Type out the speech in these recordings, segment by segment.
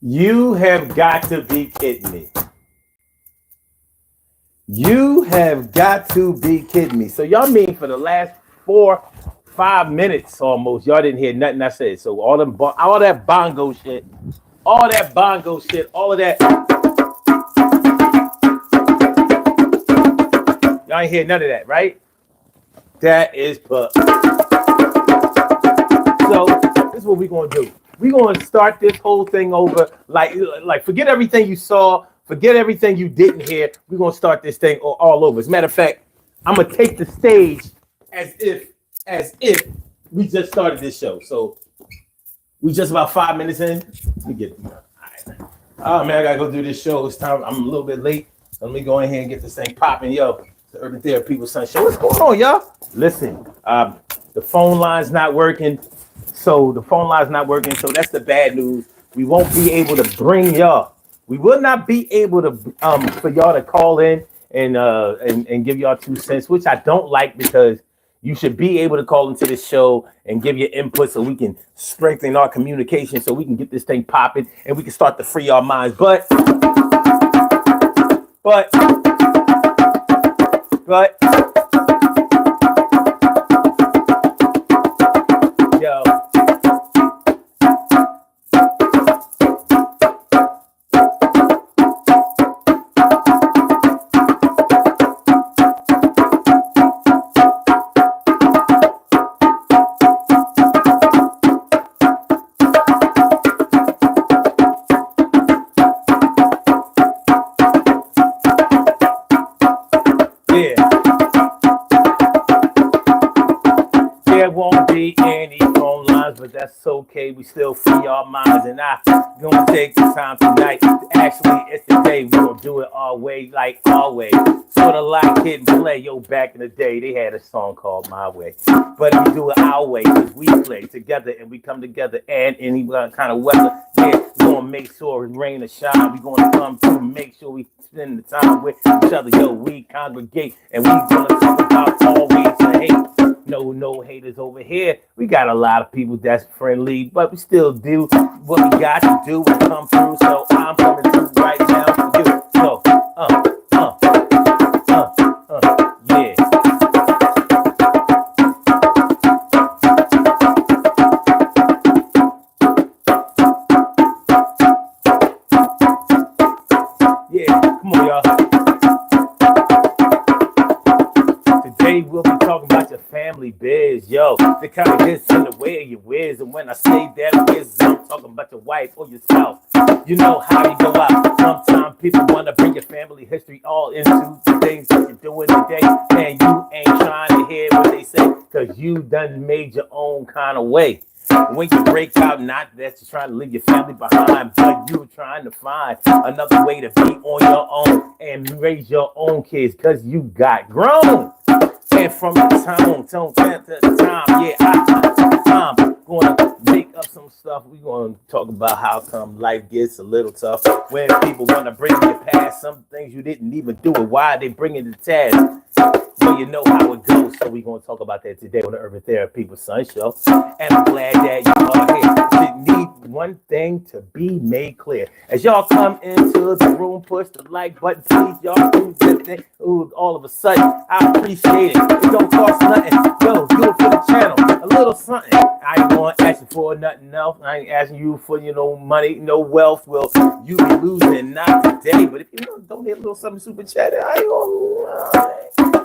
You have got to be kidding me. You have got to be kidding me. So y'all mean for the last 5 minutes almost, y'all didn't hear nothing I said. So all that bongo shit, all of that, y'all ain't hear none of that, right? That is put. So this is what we're gonna do. We're gonna start this whole thing over. Like forget everything you saw, forget everything you didn't hear. We're gonna start this thing all over. As a matter of fact, I'm gonna take the stage as if we just started this show. So we just about 5 minutes in. Let me get it. All right. Oh man, I gotta go do this show. It's time. I'm a little bit late. So let me go in here and get this thing popping. Yo, the Urban Therapy People Sun Show. What's going on, y'all? Listen, the phone line's not working. So that's the bad news. We won't be able to bring y'all. We will not be able to for y'all to call in and give y'all 2 cents, which I don't like because you should be able to call into this show and give your input so we can strengthen our communication so we can get this thing popping and we can start to free our minds. But yo. There won't be any phone lines, but that's okay. We still free our minds, and I'm gonna take the time tonight. Actually, it's the day we're gonna do it our way, like always. Sort of like Kid and Play. Yo, back in the day, they had a song called My Way, but we do it our way because we play together and we come together. And any kind of weather, yeah, we're gonna make sure it rain or shine. We're gonna come through, make sure we spend the time with each other. Yo, we congregate, and we gonna talk about all ways to hate. No haters over here. We got a lot of people that's friendly, but we still do what we got to do and come through. So I'm coming through right now for you. So, yeah. Yeah, come on, y'all. Today we'll be talking about your family biz, yo. The kind of gets in the way of your whiz. And when I say that whiz, I'm talking about your wife or your spouse. You know how you go out. Sometimes people want to bring your family history all into the things that you're doing today. And you ain't trying to hear what they say because you done made your own kind of way. When you break out, not that you're trying to leave your family behind, but you're trying to find another way to be on your own and raise your own kids because you got grown. And from the time to the time, yeah, I'm gonna make up some stuff. We're gonna talk about how come life gets a little tough when people wanna bring you past some things you didn't even do and why they bring it to task. So you know how it goes. So we're gonna talk about that today on the Urban Therapy People Sun Show. And I'm glad that you are here. You need one thing to be made clear. As y'all come into the room, push the like button, please. Y'all do this thing. Ooh, all of a sudden, I appreciate it. It don't cost nothing. Yo, do it for the channel. A little something. I ain't gonna ask you for nothing else. I ain't asking you for money, no wealth. Will you be losing? Not today. But if you don't hit a little something super chat, I ain't gonna.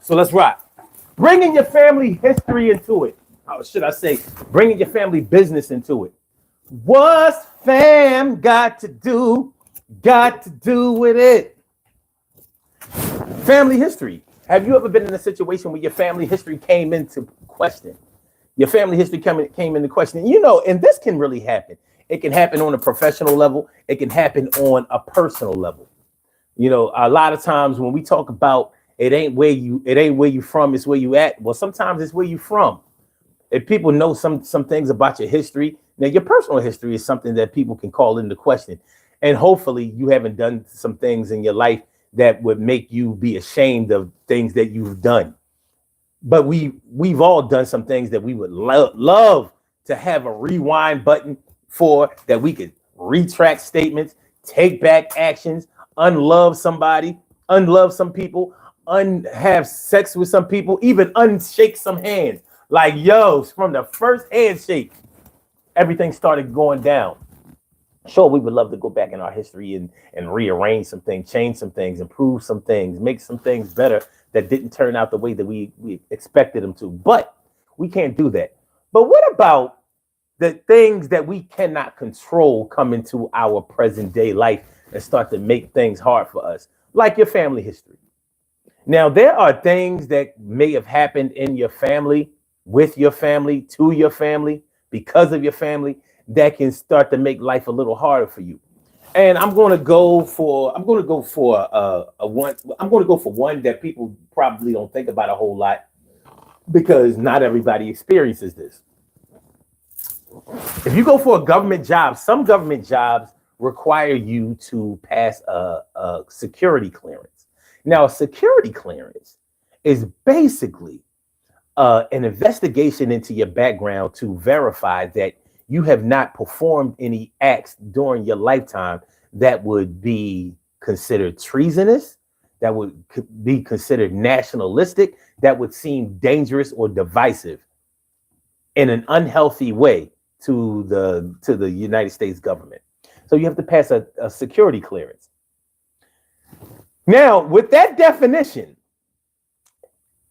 So let's rock. Bringing your family history into it. How should I say? Bringing your family business into it. What's fam got to do with it? Family history. Have you ever been in a situation where your family history came into question? Your family history came into question. And this can really happen. It can happen on a professional level. It can happen on a personal level. You know, a lot of times when we talk about it ain't where you from, it's where you at. Well, sometimes it's where you from. If people know some things about your history, now your personal history is something that people can call into question. And hopefully you haven't done some things in your life that would make you be ashamed of things that you've done. But we've all done some things that we would love to have a rewind button for, that we could retract statements, take back actions, unlove somebody, unlove some people, have sex with some people, even unshake some hands. Like, yo, from the first handshake, everything started going down. Sure, we would love to go back in our history and rearrange some things, change some things, improve some things, make some things better that didn't turn out the way that we expected them to. But we can't do that. But what about the things that we cannot control come into our present day life and start to make things hard for us, like your family history? Now, there are things that may have happened in your family, with your family, to your family, because of your family, that can start to make life a little harder for you. And I'm going to go for a one. I'm going to go for one that people probably don't think about a whole lot, because not everybody experiences this. If you go for a government job, some government jobs require you to pass a security clearance. Now, a security clearance is basically an investigation into your background to verify that you have not performed any acts during your lifetime that would be considered treasonous, that would be considered nationalistic, that would seem dangerous or divisive in an unhealthy way to the United States government. So you have to pass a security clearance. Now, with that definition,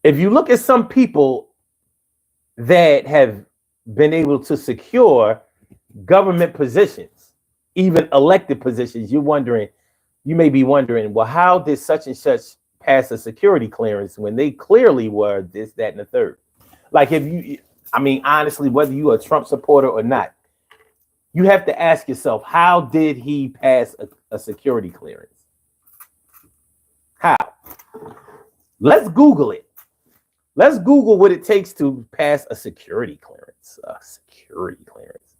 if you look at some people that have been able to secure government positions, even elected positions, you may be wondering, well, how did such and such pass a security clearance when they clearly were this, that, and the third? Like, honestly, whether you are a Trump supporter or not, you have to ask yourself, how did he pass a security clearance? How? Let's Google it. Let's Google what it takes to pass a security clearance. A security clearance.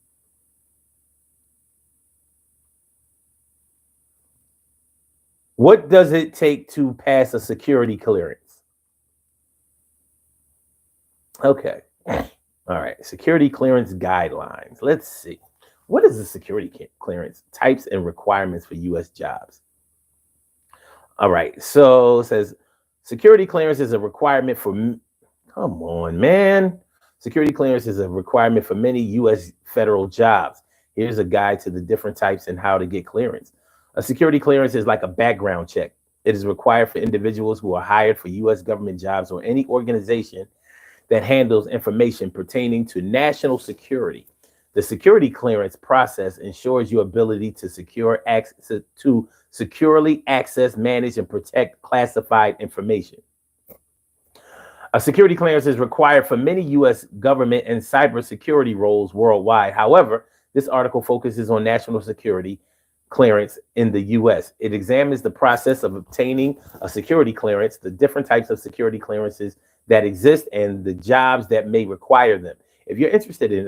What does it take to pass a security clearance? Okay. All right. Security clearance guidelines. Let's see. What is the security clearance? Types and requirements for U.S. jobs. All right. So it says security clearance is a requirement for. Come on, man. Security clearance is a requirement for many U.S. federal jobs. Here's a guide to the different types and how to get clearance. A security clearance is like a background check. It is required for individuals who are hired for U.S. government jobs or any organization that handles information pertaining to national security. The security clearance process ensures your ability to securely access, manage, and protect classified information. A security clearance is required for many U.S. government and cybersecurity roles worldwide. However, this article focuses on national security clearance in the U.S. It examines the process of obtaining a security clearance, the different types of security clearances that exist, and the jobs that may require them. If you're interested in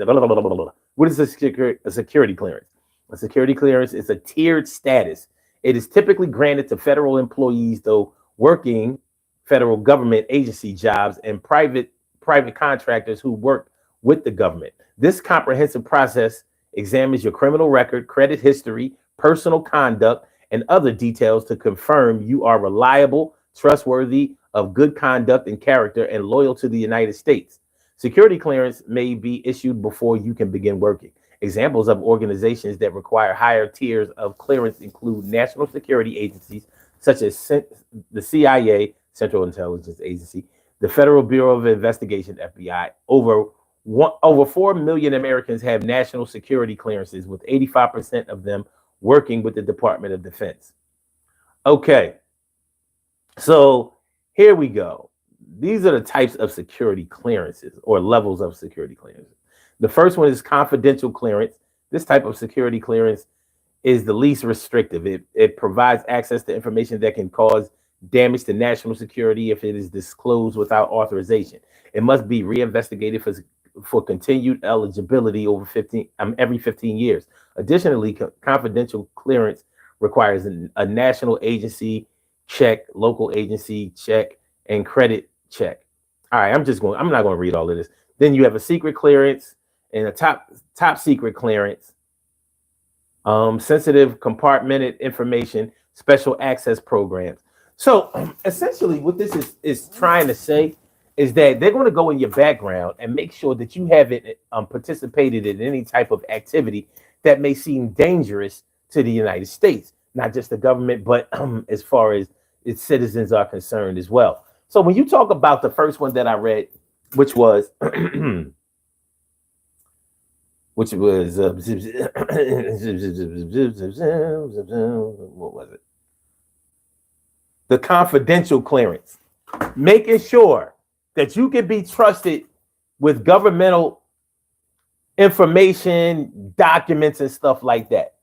what is a security clearance? A security clearance is a tiered status. It is typically granted to federal employees, though working federal government agency jobs and private contractors who work with the government. This comprehensive process examines your criminal record, credit history, personal conduct, and other details to confirm you are reliable, trustworthy, of good conduct and character, and loyal to the United States. Security clearance may be issued before you can begin working. Examples of organizations that require higher tiers of clearance include national security agencies such as the CIA, Central Intelligence Agency, the Federal Bureau of Investigation, FBI. Over 4 million Americans have national security clearances, with 85% of them working with the Department of Defense. Okay, so here we go. These are the types of security clearances or levels of security clearances. The first one is confidential clearance. This type of security clearance is the least restrictive. It provides access to information that can cause damage to national security if it is disclosed without authorization. It must be reinvestigated for continued eligibility over 15 every 15 years. Additionally, confidential clearance requires a national agency check, local agency check, and credit check. All right, I'm not going to read all of this. Then you have a secret clearance and a top secret clearance, sensitive compartmented information, special access programs. So essentially, what this is trying to say is that they're going to go in your background and make sure that you haven't participated in any type of activity that may seem dangerous to the United States, not just the government, but as far as its citizens are concerned as well. So when you talk about the first one that I read, which was what was it? The confidential clearance, making sure that you can be trusted with governmental information, documents, and stuff like that.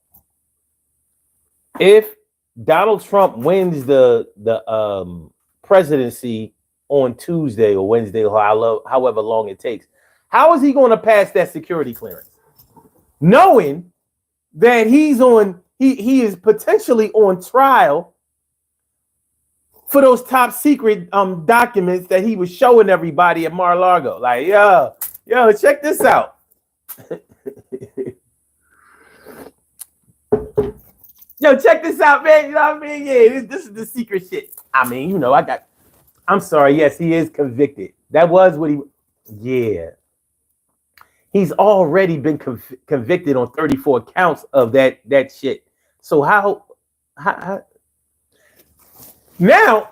If Donald Trump wins the presidency on Tuesday or Wednesday, or however long it takes, how is he going to pass that security clearance, knowing that he is potentially on trial for those top secret documents that he was showing everybody at Mar-a-Lago? Like, yo, check this out. Yo, check this out, man. You know what I mean? Yeah, this is the secret shit. I mean, you know, I'm sorry. Yes, he is convicted. That was what yeah. He's already been convicted on 34 counts of that shit. So how now,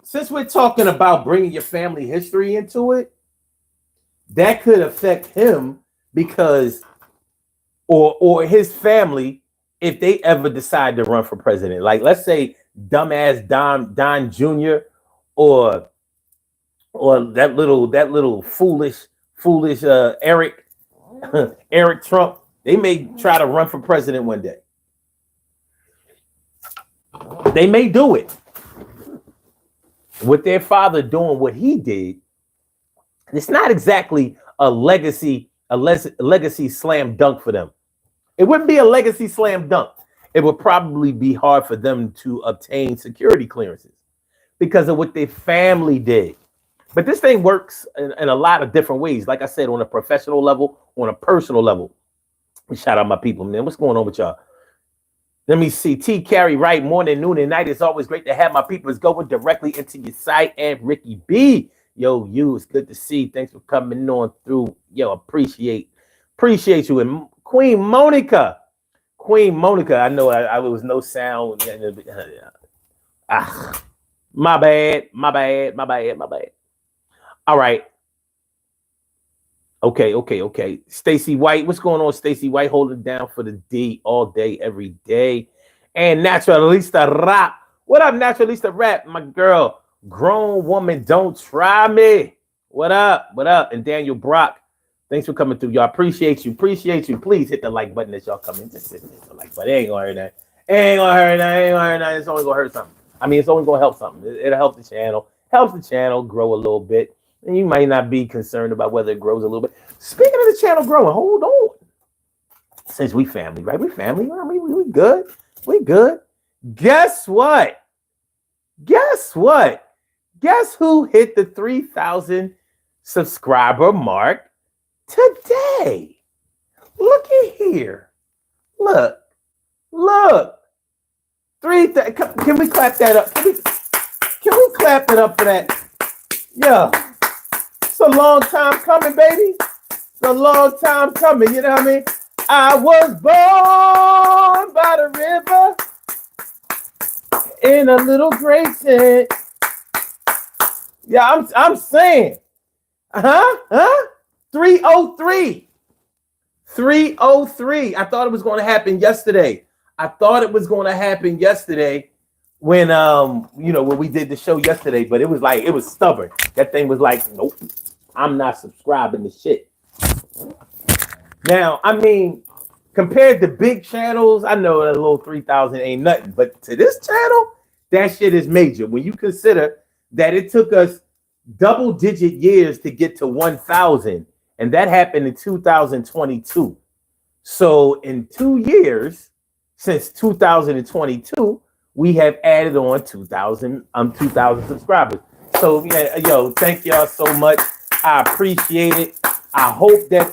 since we're talking about bringing your family history into it, that could affect him because, or his family, if they ever decide to run for president. Like, let's say dumbass Don Jr. or that little foolish Eric Trump, they may try to run for president one day. They may do it. With their father doing what he did, it's not exactly a legacy slam dunk for them. It wouldn't be a legacy slam dunk. It would probably be hard for them to obtain security clearances because of what their family did. But this thing works in a lot of different ways. Like I said, on a professional level, on a personal level. Shout out my people, man. What's going on with y'all? Let me see. T. Carey, right? Morning, noon, and night. It's always great to have my people. It's going directly into your site. And Ricky B. Yo, it's good to see. Thanks for coming on through. Yo, appreciate you. And Queen Monica. I know I was no sound. My bad. All right. Okay. Stacy White. What's going on, Stacy White? Holding down for the D all day, every day. And Naturalista Rap. What up, Naturalista Rap? My girl. Grown woman, don't try me. What up? And Daniel Brock. Thanks for coming through, y'all. Appreciate you. Please hit the like button as y'all come in. Just hit the like button. It ain't gonna hurt that. It's only gonna hurt something. I mean, it's only gonna help something. It'll help the channel. Helps the channel grow a little bit. And you might not be concerned about whether it grows a little bit. Speaking of the channel growing, hold on. Since we family, right? We family. I mean, we good. We good. Guess what? Guess who hit the 3,000 subscriber mark today? Look at here. Look. Can we clap that up? Can we clap it up for that? Yeah. It's a long time coming, baby. It's a long time coming, you know what I mean? I was born by the river in a little gray tent. Yeah, I'm saying. 303. 303. I thought it was going to happen yesterday. When when we did the show yesterday, but it was stubborn. That thing was like, nope, I'm not subscribing to shit. Now, I mean, compared to big channels, I know a little 3,000 ain't nothing, but to this channel, that shit is major. When you consider that it took us double-digit years to get to 1,000, and that happened in 2022. So in 2 years, since 2022, we have added on 2,000 subscribers. So yeah, yo, thank y'all so much. I appreciate it. I hope that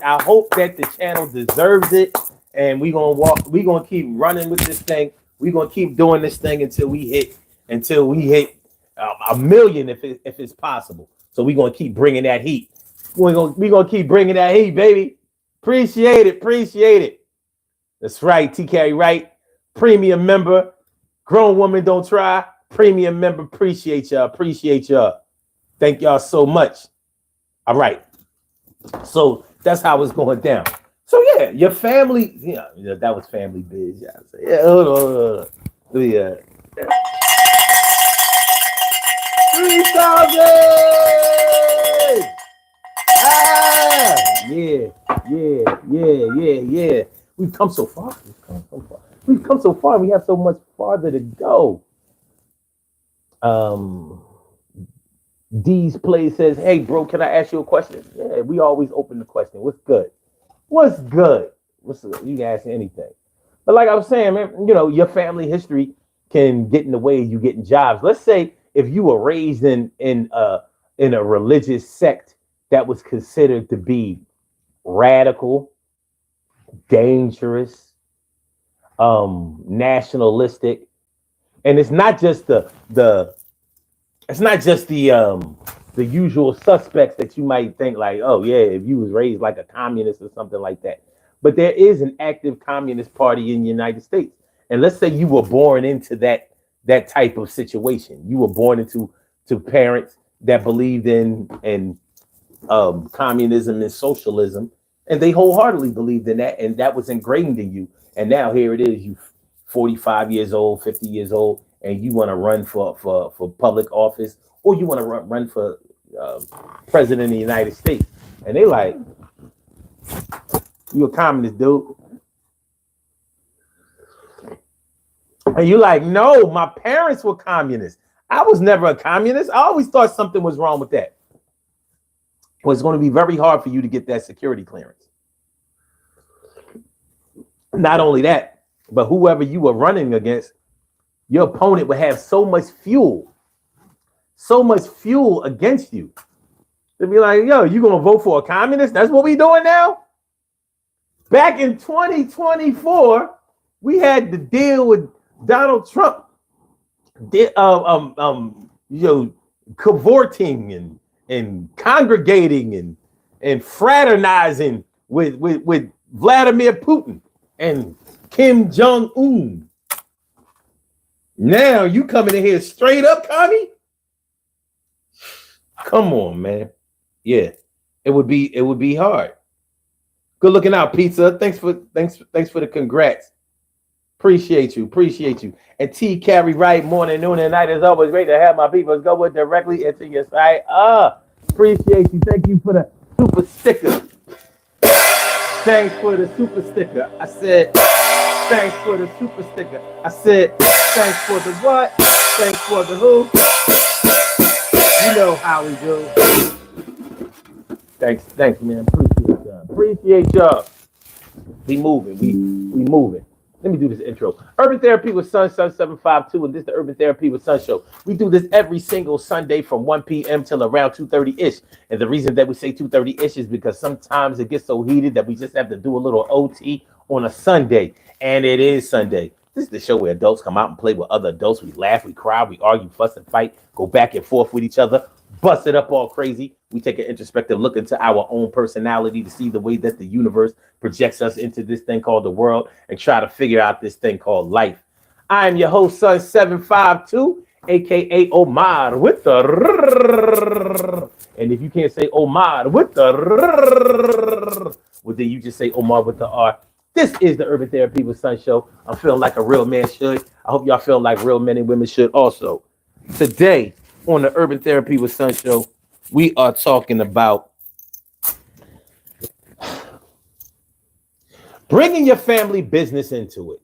the channel deserves it, and we're gonna keep running with this thing. We're gonna keep doing this thing until we hit a million if it's possible. So we're gonna keep bringing that heat. We're gonna keep bringing that heat, baby. Appreciate it. That's right, T Carey, right? Premium member, grown woman don't try. Premium member, appreciate y'all. Thank y'all so much. All right. So that's how it's going down. So yeah, your family, that was family biz. Yeah, hold on. Yeah. 3,000! Yeah. We've come so far. We have so much farther to go. D's Play says, hey, bro, can I ask you a question? Yeah, we always open the question. What's good? You can ask anything. But like I was saying, man, your family history can get in the way of you getting jobs. Let's say if you were raised in a religious sect that was considered to be radical, dangerous, nationalistic, and it's not just the usual suspects that you might think like, oh yeah, if you was raised like a communist or something like that. But there is an active communist party in the United States. And let's say you were born into that type of situation. You were born into parents that believed in communism and socialism, and they wholeheartedly believed in that, and that was ingrained in you. And now here it is, you 45 years old, 50 years old, and you want to run for public office, or you want to run for president of the United States. And they like, you a communist, dude. And you like, no, my parents were communists. I was never a communist. I always thought something was wrong with that. Well, it's going to be very hard for you to get that security clearance. Not only that, but whoever you were running against, your opponent would have so much fuel against you. They'd be like, yo, you going to vote for a communist? That's what we doing now? Back in 2024, we had to deal with Donald Trump, cavorting and congregating and fraternizing with Vladimir Putin and Kim Jong-un. Now you coming in here straight up, commie? Come on, man. Yeah, it would be hard. Good looking out, pizza. Thanks for the congrats. Appreciate you. And T Carry right, morning, noon, and night. It's always great to have my people go directly into your site. Appreciate you. Thank you for the super sticker. Thanks for the super sticker. I said, thanks for the super sticker. I said, thanks for the what? Thanks for the who? You know how we do. Thanks, man. Appreciate y'all. We moving. We moving. Let me do this intro. Urban Therapy with Sun 752, and this is the Urban Therapy with Sun show. We do this every single Sunday from 1 p.m. till around 2:30-ish. And the reason that we say 2:30-ish is because sometimes it gets so heated that we just have to do a little OT on a Sunday. And it is Sunday. This is the show where adults come out and play with other adults. We laugh, we cry, we argue, fuss, and fight, go back and forth with each other, bust it up all crazy. We take an introspective look into our own personality to see the way that the universe projects us into this thing called the world and try to figure out this thing called life. I am your host, Sun 752, aka Omar with the and if you can't say Omar with the well, then you just say Omar with the R. This is the Urban Therapy with Sun show. I'm feeling like a real man should. I hope y'all feel like real men and women should also. Today on the Urban Therapy with Sun show, we are talking about Bringing your family business into it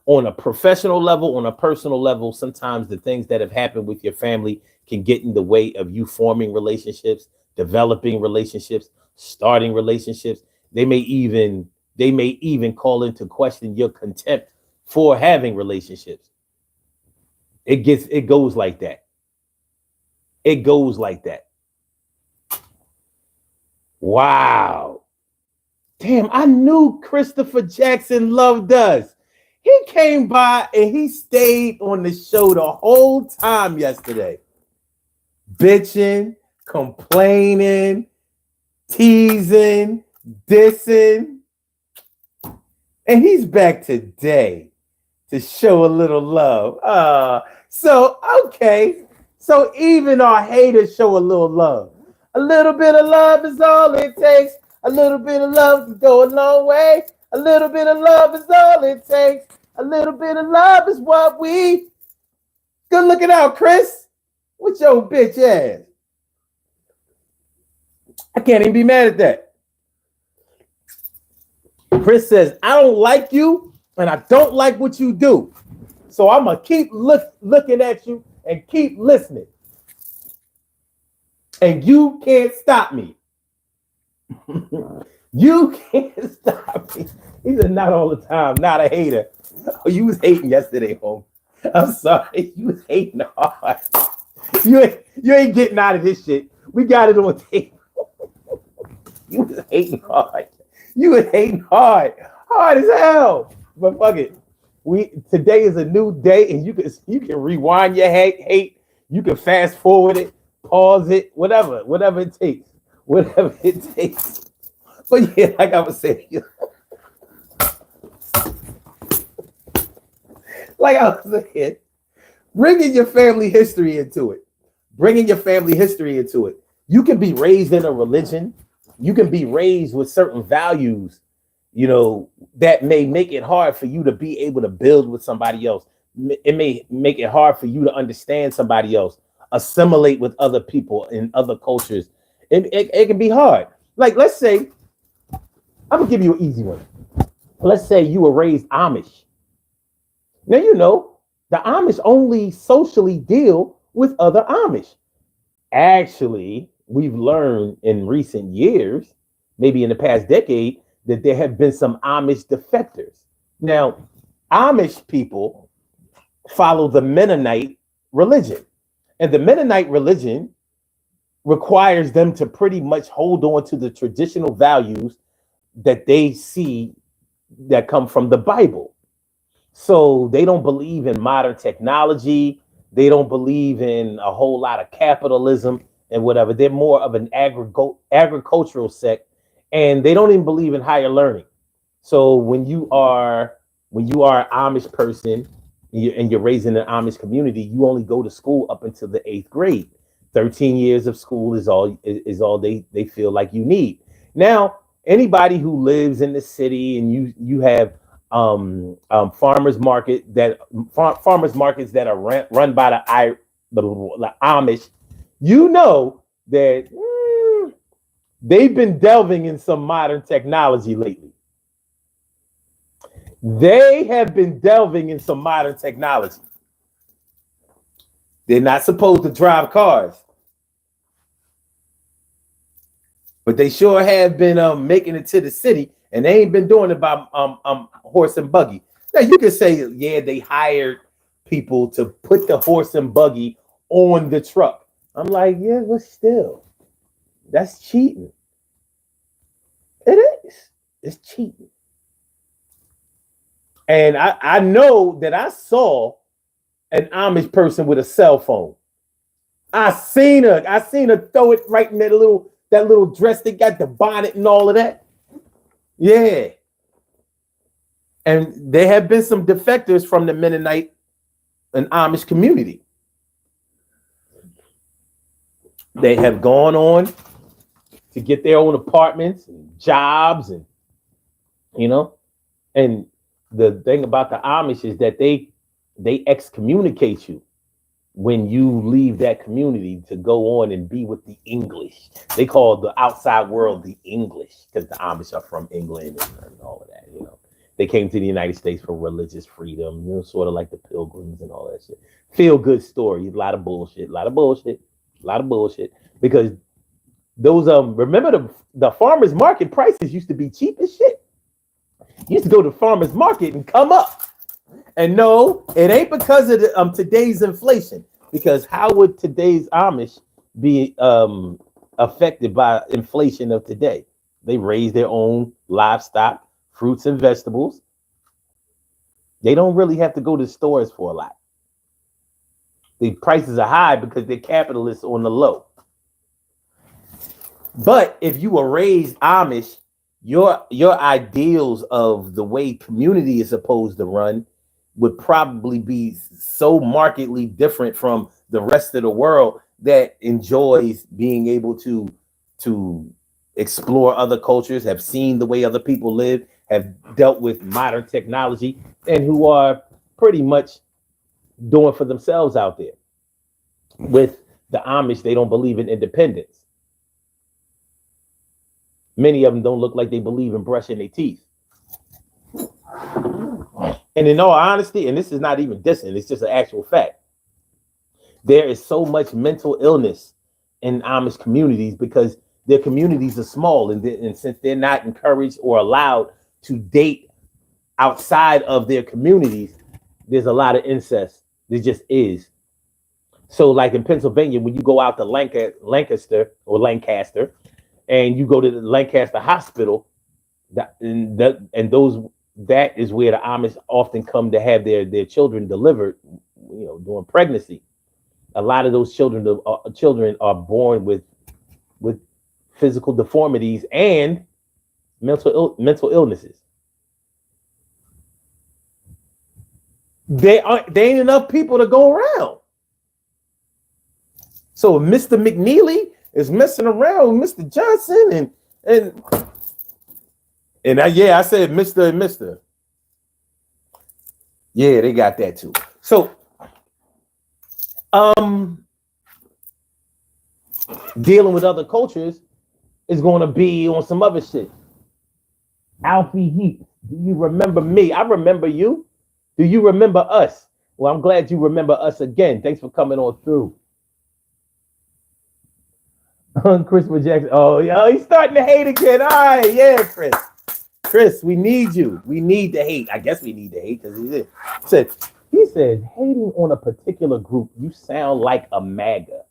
on a professional level, on a personal level, sometimes the things that have happened with your family can get in the way of you forming relationships, developing relationships, starting relationships. They may even call into question your contempt for having relationships. It goes like that. It goes like that. Wow. Damn, I knew Christopher Jackson loved us. He came by and he stayed on the show the whole time yesterday. Bitching, complaining, teasing, dissing. And he's back today to show a little love. Okay. So even our haters show a little love. A little bit of love is all it takes. A little bit of love can go a long way. A little bit of love is all it takes. A little bit of love is what we... Good looking out, Chris. What's your bitch ass? I can't even be mad at that. Chris says, I don't like you and I don't like what you do. So I'm going to keep looking at you and keep listening. And you can't stop me. You can't stop me. He said, not all the time, not a hater. Oh, you was hating yesterday, home. I'm sorry. You was hating hard. You ain't getting out of this shit. We got it on tape. You was hating hard. You was hating hard. Hard as hell. But fuck it. Today is a new day, and you can rewind your hate. You can fast forward it, pause it, whatever it takes. Whatever it takes. But yeah, like I was saying, bringing your family history into it. You can be raised in a religion. You can be raised with certain values, that may make it hard for you to be able to build with somebody else. It may make it hard for you to understand somebody else, assimilate with other people in other cultures. It can be hard. Like, let's say, I'm gonna give you an easy one. Let's say you were raised Amish. Now, the Amish only socially deal with other Amish. Actually, we've learned in recent years, maybe in the past decade, that there have been some Amish defectors. Now, Amish people follow the Mennonite religion. And the Mennonite religion requires them to pretty much hold on to the traditional values that they see that come from the Bible. So they don't believe in modern technology. They don't believe in a whole lot of capitalism and whatever. They're more of an agricultural sect, and they don't even believe in higher learning. So when you are an Amish person and you're raised in an Amish community, you only go to school up until the 8th grade. 13 years of school is all they feel like you need. Now, anybody who lives in the city and you have farmers markets that are run by the Amish, that they've been delving in some modern technology lately. They have been delving in some modern technology. They're not supposed to drive cars, but they sure have been making it to the city, and they ain't been doing it by horse and buggy. Now you can say, yeah, they hired people to put the horse and buggy on the truck. I'm like, yeah, but still, that's cheating. It is. It's cheating. And I know that I saw an Amish person with a cell phone. I seen her throw it right in that little dress that got the bonnet and all of that. Yeah. And there have been some defectors from the Mennonite and Amish community. They have gone on to get their own apartments and jobs, and and the thing about the Amish is that they excommunicate you. when you leave that community to go on and be with the English. They call the outside world the English because the Amish are from England and all of that, you know. They came to the United States for religious freedom, you know, sort of like the Pilgrims and all that shit. Feel good story, a lot of bullshit, a lot of bullshit, a lot of bullshit. Because those remember the farmers market prices used to be cheap as shit. You used to go to the farmers market and come up. And no, it ain't because of today's inflation. Because how would today's Amish be affected by inflation of today? They raise their own livestock, fruits and vegetables. They don't really have to go to stores for a lot. The prices are high because they're capitalists on the low. But if you were raised Amish, your ideals of the way community is supposed to run would probably be so markedly different from the rest of the world that enjoys being able to explore other cultures, have seen the way other people live, have dealt with modern technology, and who are pretty much doing for themselves out there. With the Amish, they don't believe in independence. Many of them don't look like they believe in brushing their teeth. And in all honesty, and this is not even dissing, it's just an actual fact. There is so much mental illness in Amish communities because their communities are small, and since they're not encouraged or allowed to date outside of their communities, there's a lot of incest. There just is. So, like in Pennsylvania, when you go out to Lancaster, and you go to the Lancaster Hospital, that is where the Amish often come to have their children delivered, you know, during pregnancy. A lot of those children are born with physical deformities and mental illnesses. There ain't enough people to go around. So Mr. McNeely is messing around with Mr. Johnson and I said Mr. and Mr. Yeah, they got that too. So dealing with other cultures is going to be on some other shit. Alfie Heat, do you remember me? I remember you. Do you remember us? Well, I'm glad you remember us again. Thanks for coming on through. Christopher Jackson. Oh, yeah, he's starting to hate again. All right, yeah, Chris. Chris, we need you. We need to hate. I guess we need to hate because he said, hating on a particular group, you sound like a MAGA.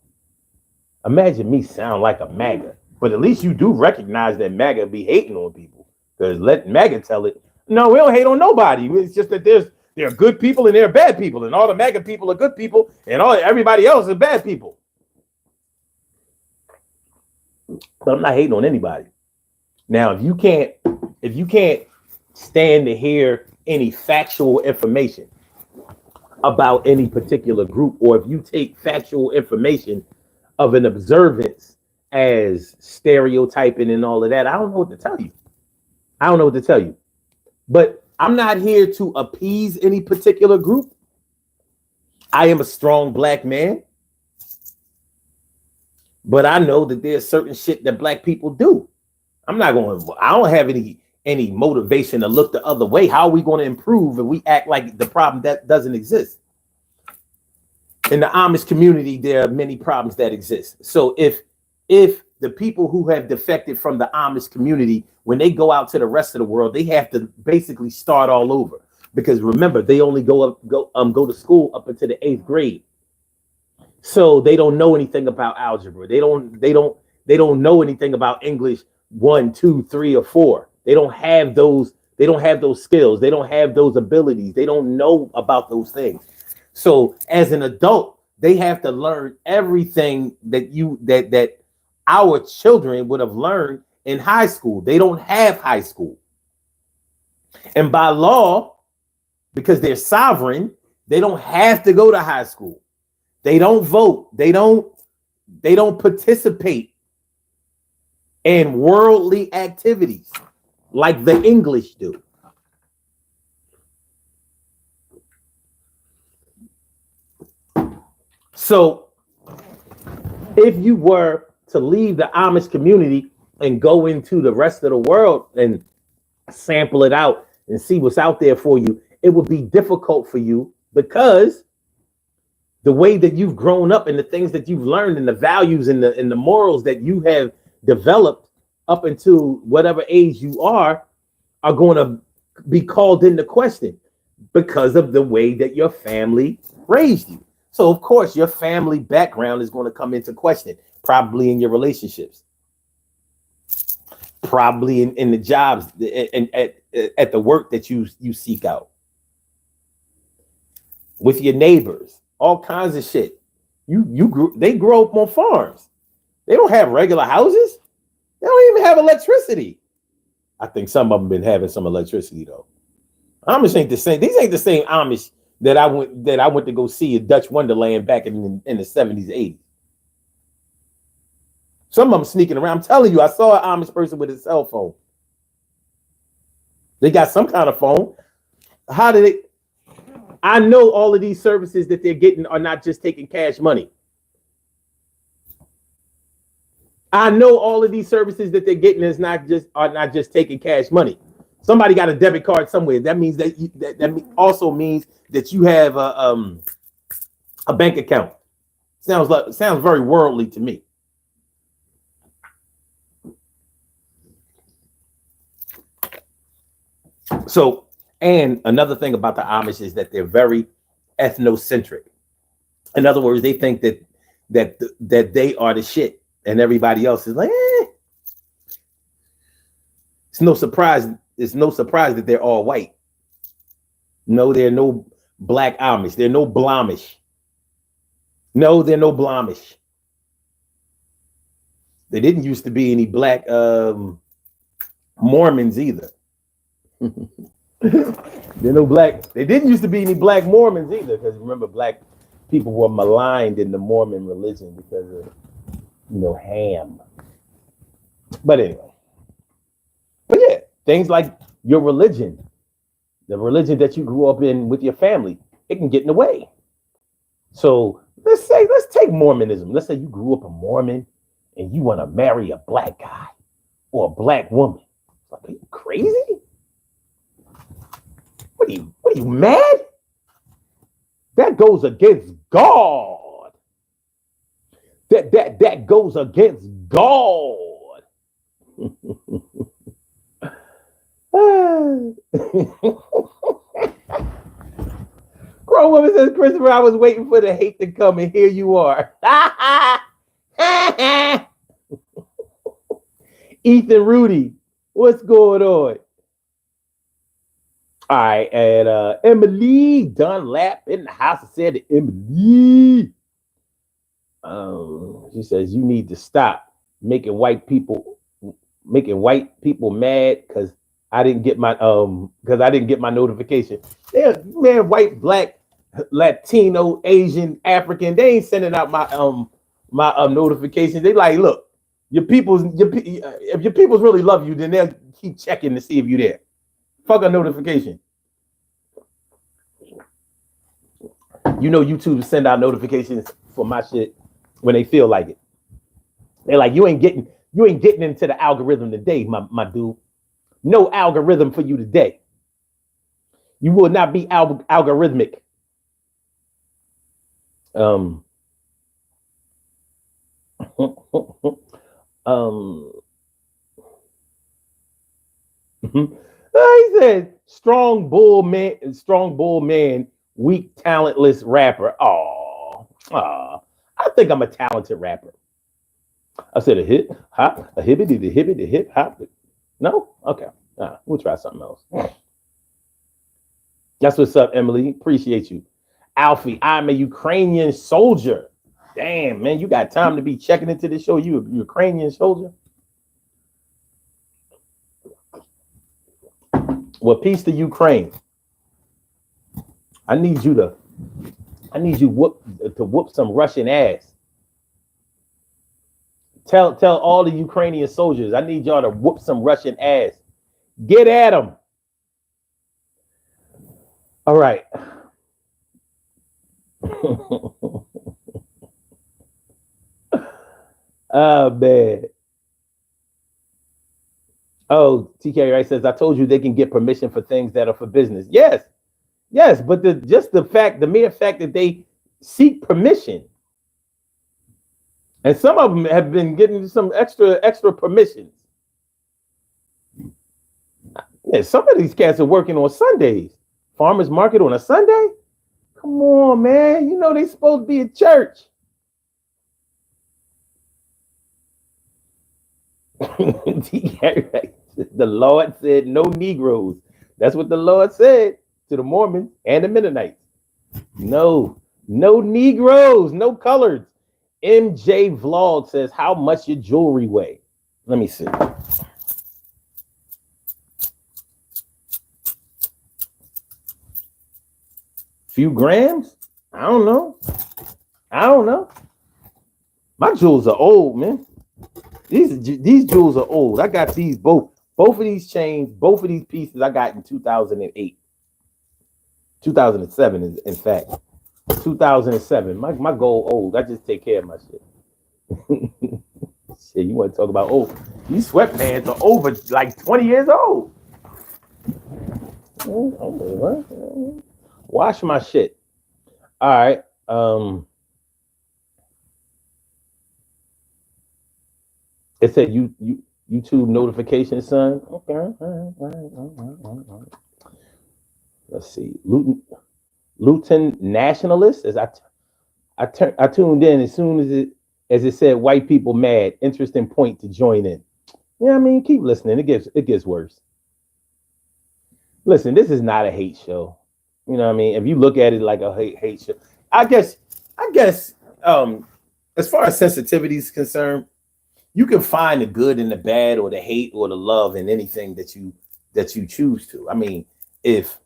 Imagine me sound like a MAGA. But at least you do recognize that MAGA be hating on people. Because let MAGA tell it, no, we don't hate on nobody. It's just that there are good people and there are bad people. And all the MAGA people are good people and everybody else is bad people. But I'm not hating on anybody. Now, if you can't stand to hear any factual information about any particular group, or if you take factual information of an observance as stereotyping and all of that, I don't know what to tell you. But I'm not here to appease any particular group. I am a strong black man. But I know that there's certain shit that black people do. I don't have any motivation to look the other way. How are we going to improve if we act like the problem that doesn't exist? In the Amish community, there are many problems that exist. So if the people who have defected from the Amish community, when they go out to the rest of the world, they have to basically start all over. Because remember, they only go to school up until the 8th grade. So they don't know anything about algebra. They don't know anything about English 1, 2, 3, or 4. They don't have those skills. They don't have those abilities. They don't know about those things. So as an adult, they have to learn everything that our children would have learned in high school. They don't have high school. And by law, because they're sovereign, they don't have to go to high school. They don't vote. They don't participate in worldly activities like the English do. So if you were to leave the Amish community and go into the rest of the world and sample it out and see what's out there for you, it would be difficult for you because the way that you've grown up and the things that you've learned and the values and the morals that you have developed up until whatever age you are going to be called into question because of the way that your family raised you. So of course your family background is going to come into question, probably in your relationships, probably in the jobs and at the work that you seek out, with your neighbors, all kinds of shit. They grow up on farms. They don't have regular houses. They don't even have electricity. I think some of them been having some electricity though. Amish ain't the same. These ain't the same Amish that I went to go see in Dutch Wonderland back in the 70s, 80s. Some of them sneaking around. I'm telling you, I saw an Amish person with a cell phone. They got some kind of phone. How did it? I know all of these services that they're getting are not just taking cash money. I know all of these services that they're getting are not just taking cash money. Somebody got a debit card somewhere. That means that also means that you have a bank account. Sounds very worldly to me. So, and another thing about the Amish is that they're very ethnocentric. In other words, they think that they are the shit, and everybody else is like, eh. It's no surprise. It's no surprise that they're all white. No, they're no black Amish. They're no Blamish. No, they're no Blamish. There didn't used to be any black Mormons either. They're no black. There didn't used to be any black Mormons either, because remember, black people were maligned in the Mormon religion because of Ham. But anyway, but yeah, things like your religion, the religion that you grew up in with your family, it can get in the way. So let's take Mormonism. Let's say you grew up a Mormon and you want to marry a black guy or a black woman. Like, are you crazy? What are you mad? That goes against God. That goes against God. Grown woman says, Christopher, I was waiting for the hate to come, and here you are. Ethan Rudy, what's going on? All right, and Emily Dunlap in the house said to Emily, she says, you need to stop making white people mad because I didn't get my notification. Yeah, man, white, black, Latino, Asian, African, they ain't sending out my notifications. They like, look, if your peoples really love you, then they'll keep checking to see if you're there. Fuck a notification. You know, YouTube send out notifications for my shit when they feel like it. They're like, you ain't getting into the algorithm today, my dude. No algorithm for you today. You will not be algorithmic. He said, strong bull man, weak, talentless rapper. I think I'm a talented rapper. I said a hip hop, a hibbity, the hip hop. No? Okay. We'll try something else. That's what's up, Emily. Appreciate you. Alfie, I'm a Ukrainian soldier. Damn, man, you got time to be checking into this show. You a Ukrainian soldier? Well, peace to Ukraine. I need you to whoop some Russian ass. Tell all the Ukrainian soldiers, I need y'all to whoop some Russian ass. Get at them. All right. Oh man. Oh, TK Wright says, I told you they can get permission for things that are for business. Yes, yes, but the mere fact that they seek permission, and some of them have been getting some extra permissions. Yeah, some of these cats are working on Sundays. Farmers market on a Sunday? Come on, man. You know they supposed to be at church. The Lord said no Negroes. That's what the Lord said to the Mormons and the Mennonites. No, no Negroes, no coloreds. MJ Vlog says, how much your jewelry weigh? Let me see. Few grams? I don't know. My jewels are old, man. These jewels are old. I got these both of these chains, both of these pieces I got in 2008. 2007 in fact. 2007. My gold old. I just take care of my shit. Shit, you want to talk about old? These sweatpants are over like 20 years old. Wash my shit. All right. It said YouTube notification, son. Okay. All right. Let's see. Luton nationalist. As I tuned in as soon as it said white people mad. Interesting point to join in. Yeah, I mean, keep listening. It gets worse. Listen, this is not a hate show. You know what I mean? If you look at it like a hate show, I guess as far as sensitivity is concerned, you can find the good and the bad or the hate or the love in anything that you choose to. I mean, if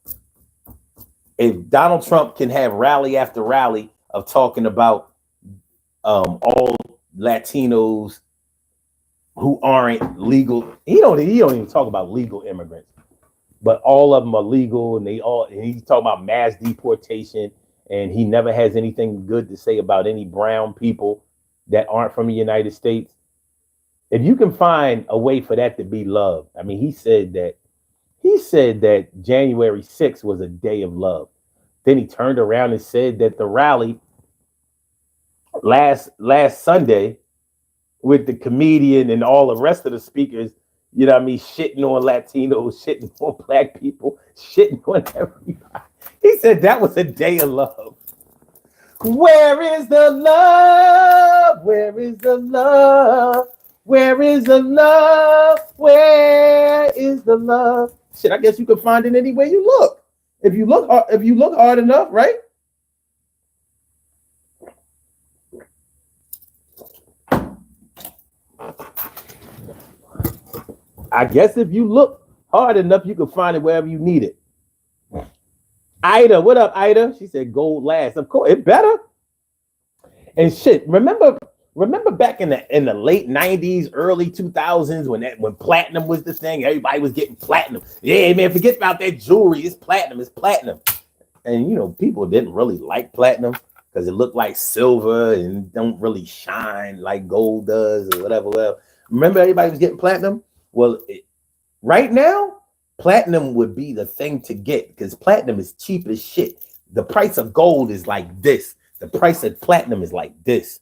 Donald Trump can have rally after rally of talking about all Latinos who aren't legal, he don't even talk about legal immigrants, but all of them are legal, and he's talking about mass deportation, and he never has anything good to say about any brown people that aren't from the United States. If you can find a way for that to be loved, I mean, he said that January 6th was a day of love. Then he turned around and said that the rally last Sunday with the comedian and all the rest of the speakers, you know what I mean, shitting on Latinos, shitting on black people, shitting on everybody. He said that was a day of love. Where is the love? Where is the love? Where is the love? Where is the love? Shit, I guess you can find it any way you look. If you look hard enough, right? I guess if you look hard enough, you can find it wherever you need it. Ida, what up, Ida? She said gold last. Of course, it better. And shit, remember back in the late 90s, early 2000s when platinum was the thing, everybody was getting platinum. Yeah, man, forget about that jewelry. It's platinum. And you know, people didn't really like platinum because it looked like silver and don't really shine like gold does or whatever. Well, remember everybody was getting platinum? Well, right now, platinum would be the thing to get because platinum is cheap as shit. The price of gold is like this. The price of platinum is like this.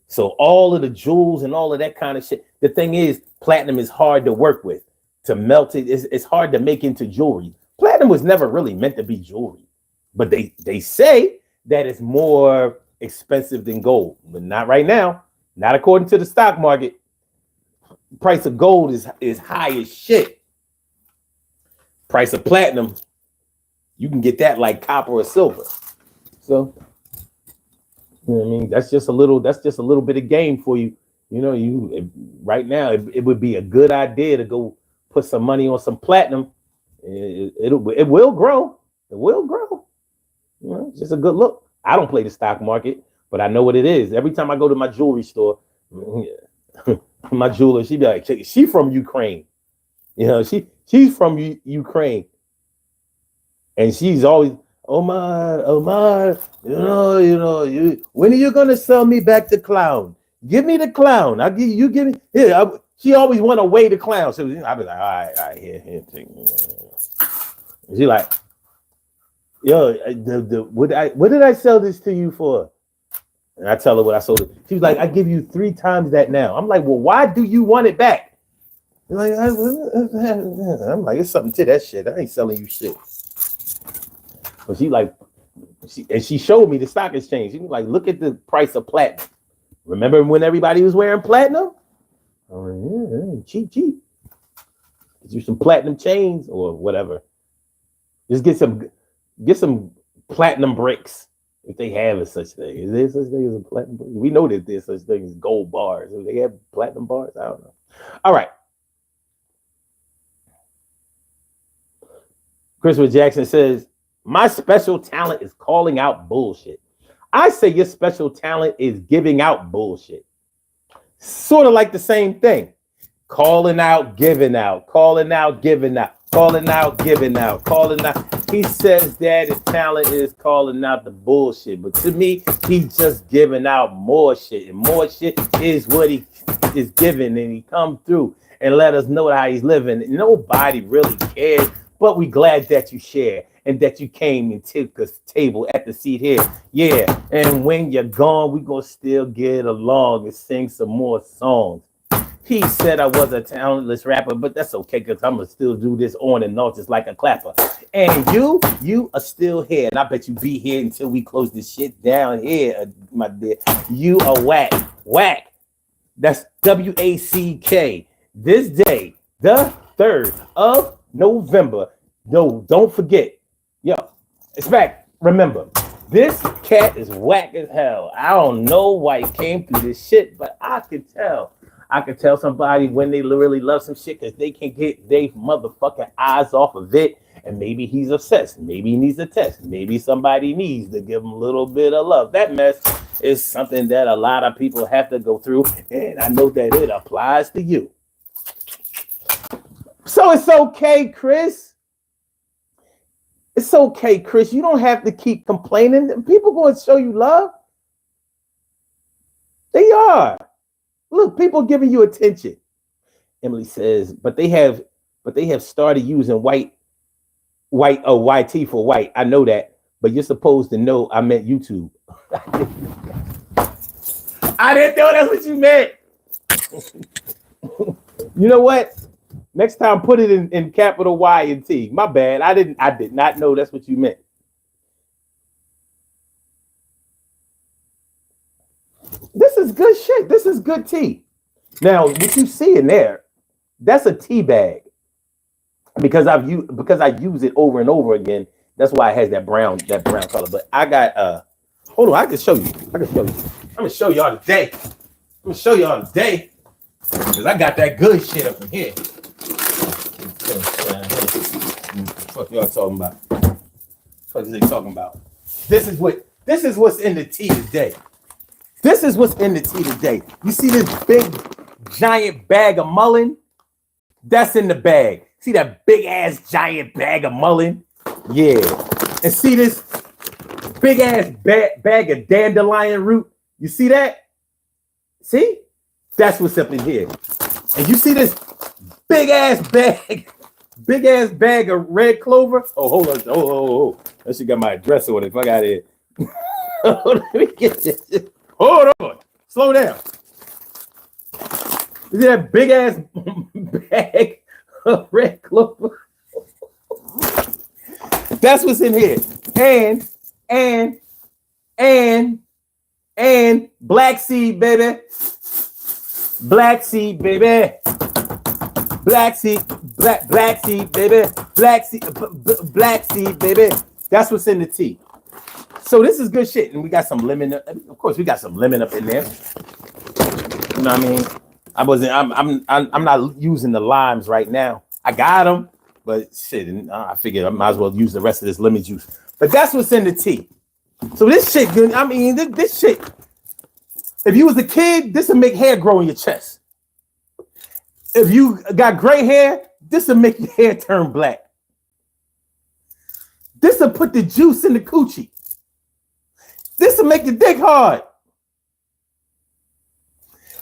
So all of the jewels and all of that kind of shit. The thing is, platinum is hard to work with. To melt it, it's hard to make into jewelry. Platinum was never really meant to be jewelry. But they say that it's more expensive than gold. But not right now. Not according to the stock market. Price of gold is high as shit. Price of platinum, you can get that like copper or silver. So, you know what I mean? That's just a little bit of game for you. You know, right now it would be a good idea to go put some money on some platinum. It will grow. It will grow. You know, it's just a good look. I don't play the stock market, but I know what it is. Every time I go to my jewelry store, my jeweler, she be like, she from Ukraine. You know, she's from Ukraine. And she's always, Omar, when are you gonna sell me back the clown? Give me the clown. I'll give you. Give me. Yeah, she always want to weigh the clown. So I'll be like, all right, here. She like, yo, what did I sell this to you for? And I tell her what I sold it. She was like, I give you 3 times that now. I'm like, well, why do you want it back? Like, I'm like, it's something to that shit. I ain't selling you shit. But she like, she showed me the stock exchange. She was like, look at the price of platinum. Remember when everybody was wearing platinum? I'm like, yeah, cheap. Get you some platinum chains or whatever. Just get some platinum bricks if they have a such thing. Is there such thing as a platinum brick? We know that there's such thing as gold bars. Do they have platinum bars? I don't know. All right. Christopher Jackson says, my special talent is calling out bullshit. I say your special talent is giving out bullshit. Sort of like the same thing. Calling out, giving out, calling out, giving out, calling out, giving out, calling out. He says that his talent is calling out the bullshit. But to me, he's just giving out more shit. And more shit is what he is giving. And he come through and let us know how he's living. Nobody really cares. But we glad that you share and that you came and took a table at the seat here. Yeah, and when you're gone, we gonna still get along and sing some more songs. He said I was a talentless rapper, but that's okay because I'm gonna still do this on and off just like a clapper. And you are still here, and I bet you be here until we close this shit down here, my dear. You are whack. That's WACK. This day, the 3rd of November. No, don't forget. Yo, it's back. Remember, this cat is whack as hell. I don't know why he came through this shit, but I could tell. I could tell somebody when they really love some shit because they can get their motherfucking eyes off of it. And maybe he's obsessed. Maybe he needs a test. Maybe somebody needs to give him a little bit of love. That mess is something that a lot of people have to go through. And I know that it applies to you. So it's okay, Chris. It's okay, Chris. You don't have to keep complaining. People going to show you love. They are. Look, people giving you attention. Emily says, but they have started using YT for white. I know that, but you're supposed to know I meant YouTube. I didn't know that's what you meant. You know what? Next time, put it in capital Y and T. My bad. I did not know that's what you meant. This is good shit. This is good tea. Now, what you see in there, that's a tea bag. Because I use it over and over again. That's why it has that brown color. But I got hold on, I can show you. I'm gonna show y'all today. Because I got that good shit up in here. What y'all talking about? What are they talking about? This is what's in the tea today. This is what's in the tea today. You see this big giant bag of mullein? That's in the bag. See that big ass giant bag of mullein? Yeah. And see this big ass bag of dandelion root? You see that? See? That's what's up in here. And you see this big ass bag of red clover? Oh, hold on. Oh. That shit got my address on it. If I got it. Let me get this. Hold on. Slow down. You see that big ass bag of red clover? That's what's in here. And black seed, baby. Black seed, baby. Black seed, baby. Black seed, baby. That's what's in the tea. So this is good shit, and we got some lemon. Of course, we got some lemon up in there. You know what I mean? I'm not using the limes right now. I got them, but shit, I figured I might as well use the rest of this lemon juice. But that's what's in the tea. So this shit, I mean, this shit. If you was a kid, this would make hair grow in your chest. If you got gray hair, this will make your hair turn black. This will put the juice in the coochie. This will make your dick hard.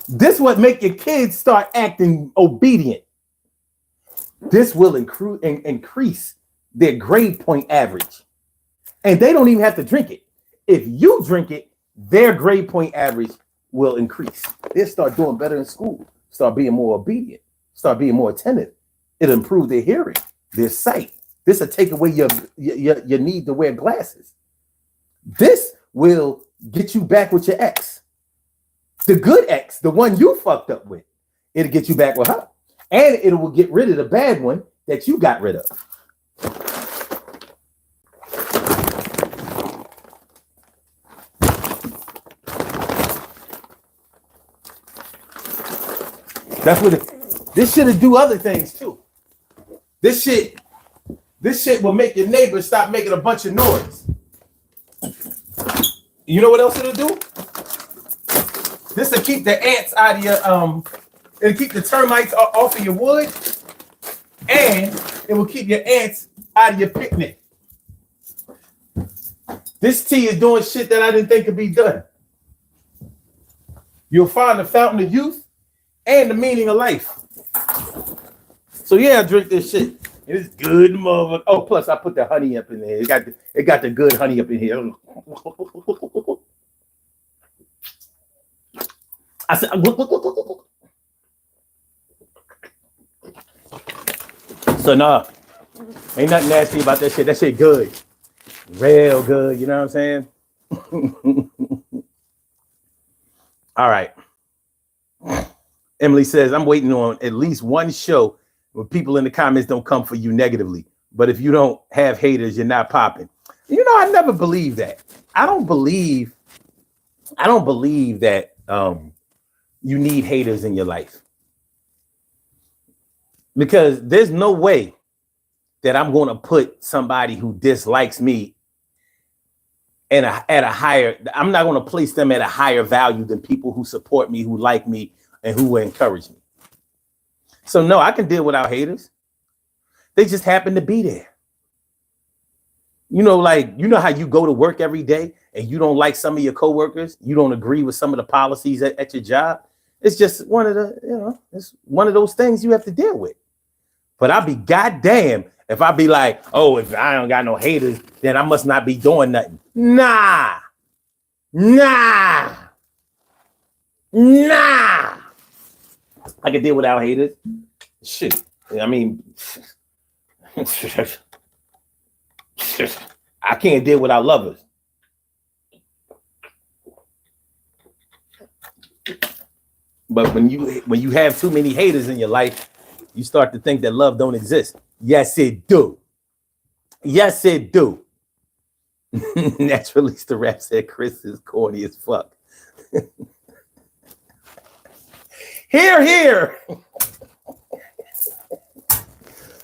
This would make your kids start acting obedient. This will increase their grade point average. And they don't even have to drink it. If you drink it, their grade point average will increase. They'll start doing better in school, start being more obedient, start being more attentive. It'll improve their hearing, their sight. This will take away your need to wear glasses. This will get you back with your ex. The good ex, the one you fucked up with. It'll get you back with her. And it will get rid of the bad one that you got rid of. That's what this shit'll do other things too. This shit will make your neighbors stop making a bunch of noise. You know what else it'll do? This will keep the ants out of your it'll keep the termites off of your wood, and it will keep your ants out of your picnic. This tea is doing shit that I didn't think could be done. You'll find the fountain of youth and the meaning of life. So yeah, I drink this shit. It's good, mother. Oh, plus I put the honey up in there. It got the good honey up in here. I said, so nah, ain't nothing nasty about that shit. That shit good, real good. You know what I'm saying? All right. Emily says, I'm waiting on at least one show where people in the comments don't come for you negatively. But if you don't have haters, you're not popping. You know, I never believe that. I don't believe that you need haters in your life. Because there's no way that I'm going to put somebody who dislikes me at a higher, I'm not going to place them at a higher value than people who support me, who like me, and who will encourage me. So no, I can deal without haters. They just happen to be there. You know, like, you know how you go to work every day and you don't like some of your coworkers, you don't agree with some of the policies at your job. It's just one of the, you know, it's one of those things you have to deal with. But I'll be goddamn if I be like, oh, if I don't got no haters, then I must not be doing nothing. Nah. I can deal without haters. Shit. I mean, I can't deal without lovers. But when you have too many haters in your life, you start to think that love don't exist. Yes, it do. Yes, it do. Naturally, the rap said Chris is corny as fuck. Here.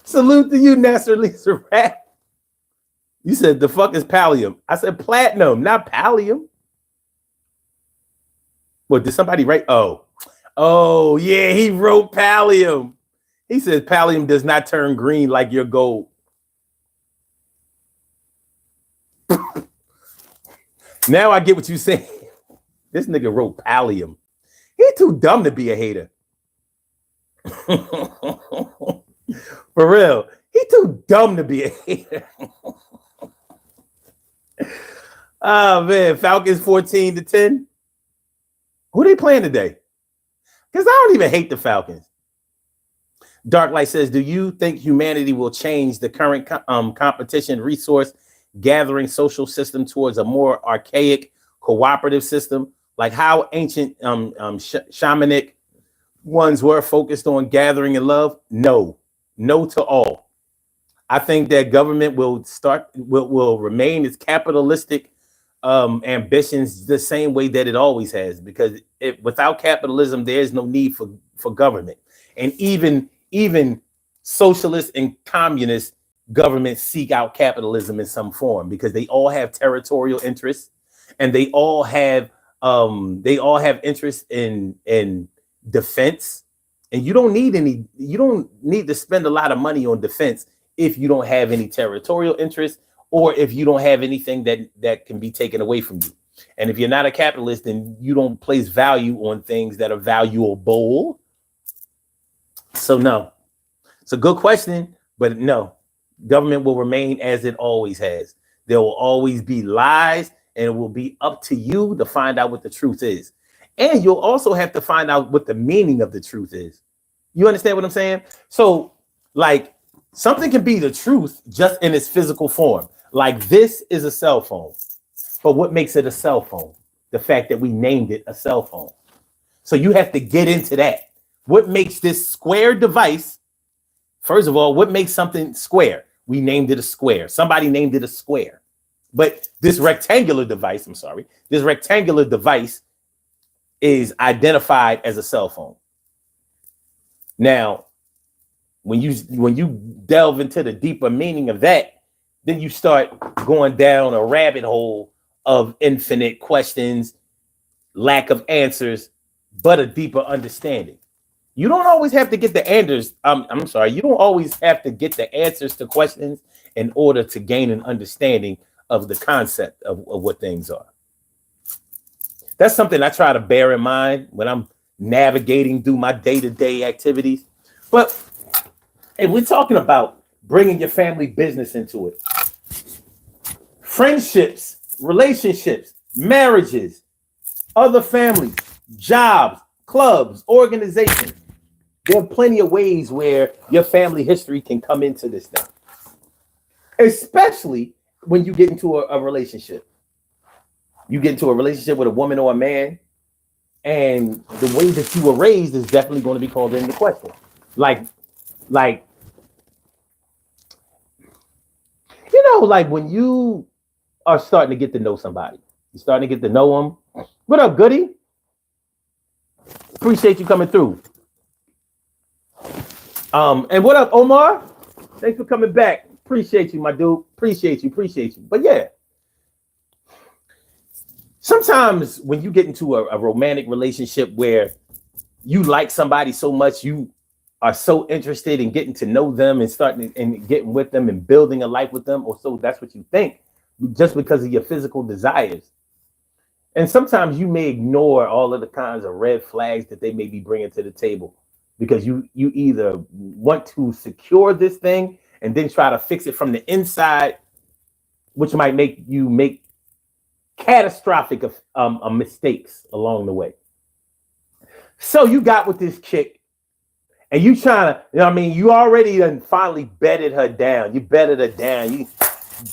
Salute to you, naturally, the rap. You said the fuck is pallium. I said platinum, not pallium. What, did somebody write? Oh, yeah, he wrote pallium. He says pallium does not turn green like your gold. Now I get what you're saying. This nigga wrote pallium. He too dumb to be a hater. For real. He too dumb to be a hater. Oh, man. Falcons 14-10. Who they playing today? Because I don't even hate the Falcons. Darklight says, do you think humanity will change the current competition resource gathering social system towards a more archaic cooperative system, like how ancient shamanic ones were focused on gathering and love? No to all. I think that government will remain its capitalistic ambitions the same way that it always has, because without capitalism, there's no need for government. And even socialist and communist governments seek out capitalism in some form, because they all have territorial interests, and they all have interest in defense. And you don't need to spend a lot of money on defense if you don't have any territorial interest, or if you don't have anything that can be taken away from you. And if you're not a capitalist, then you don't place value on things that are valuable. So no, it's a good question, but no, government will remain as it always has. There will always be lies, and it will be up to you to find out what the truth is. And you'll also have to find out what the meaning of the truth is. You understand what I'm saying? So, like, something can be the truth just in its physical form. Like, this is a cell phone. But what makes it a cell phone? The fact that we named it a cell phone. So you have to get into that. What makes this square device? First of all, what makes something square? We named it a square. Somebody named it a square. But this rectangular device, this rectangular device is identified as a cell phone. Now, when you delve into the deeper meaning of that, then you start going down a rabbit hole of infinite questions, lack of answers, but a deeper understanding. You don't always have to get the answers. You don't always have to get the answers to questions in order to gain an understanding of the concept of what things are. That's something I try to bear in mind when I'm navigating through my day-to-day activities. But if we're talking about bringing your family business into it, friendships, relationships, marriages, other families, jobs, clubs, organizations, there are plenty of ways where your family history can come into this thing, especially when you get into a relationship. You get into a relationship with a woman or a man, and the way that you were raised is definitely going to be called into question. Like when you are starting to get to know somebody, you're starting to get to know them. What up, Goody? Appreciate you coming through. And what up, Omar? Thanks for coming back. Appreciate you, my dude. Appreciate you. But yeah, sometimes when you get into a romantic relationship where you like somebody so much, you are so interested in getting to know them and starting and getting with them and building a life with them, or so that's what you think, just because of your physical desires. And sometimes you may ignore all of the kinds of red flags that they may be bringing to the table, because you either want to secure this thing and then try to fix it from the inside, which might make you make catastrophic mistakes along the way. So you got with this chick, and you trying to, you already done finally bedded her down. You bedded her down. You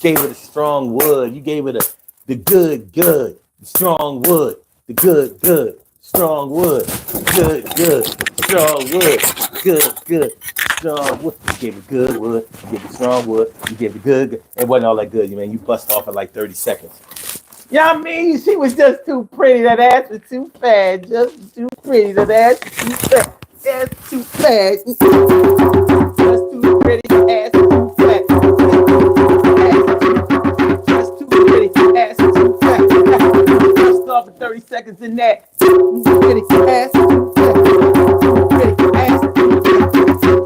gave her the strong wood. You gave her the good, strong wood, the good, strong wood, good, strong wood, good, strong wood. You gave her good wood. You gave her strong wood. You gave her good. It wasn't all that good, man. You bust off in like 30 seconds. She was just too pretty. That ass was too fat. Just too pretty. That ass was too fat. Ass too fat. Just too pretty. Ass too fat. Just too pretty. Ass too fat. Just off for 30 seconds in that. Pretty ass too fat. Pretty ass too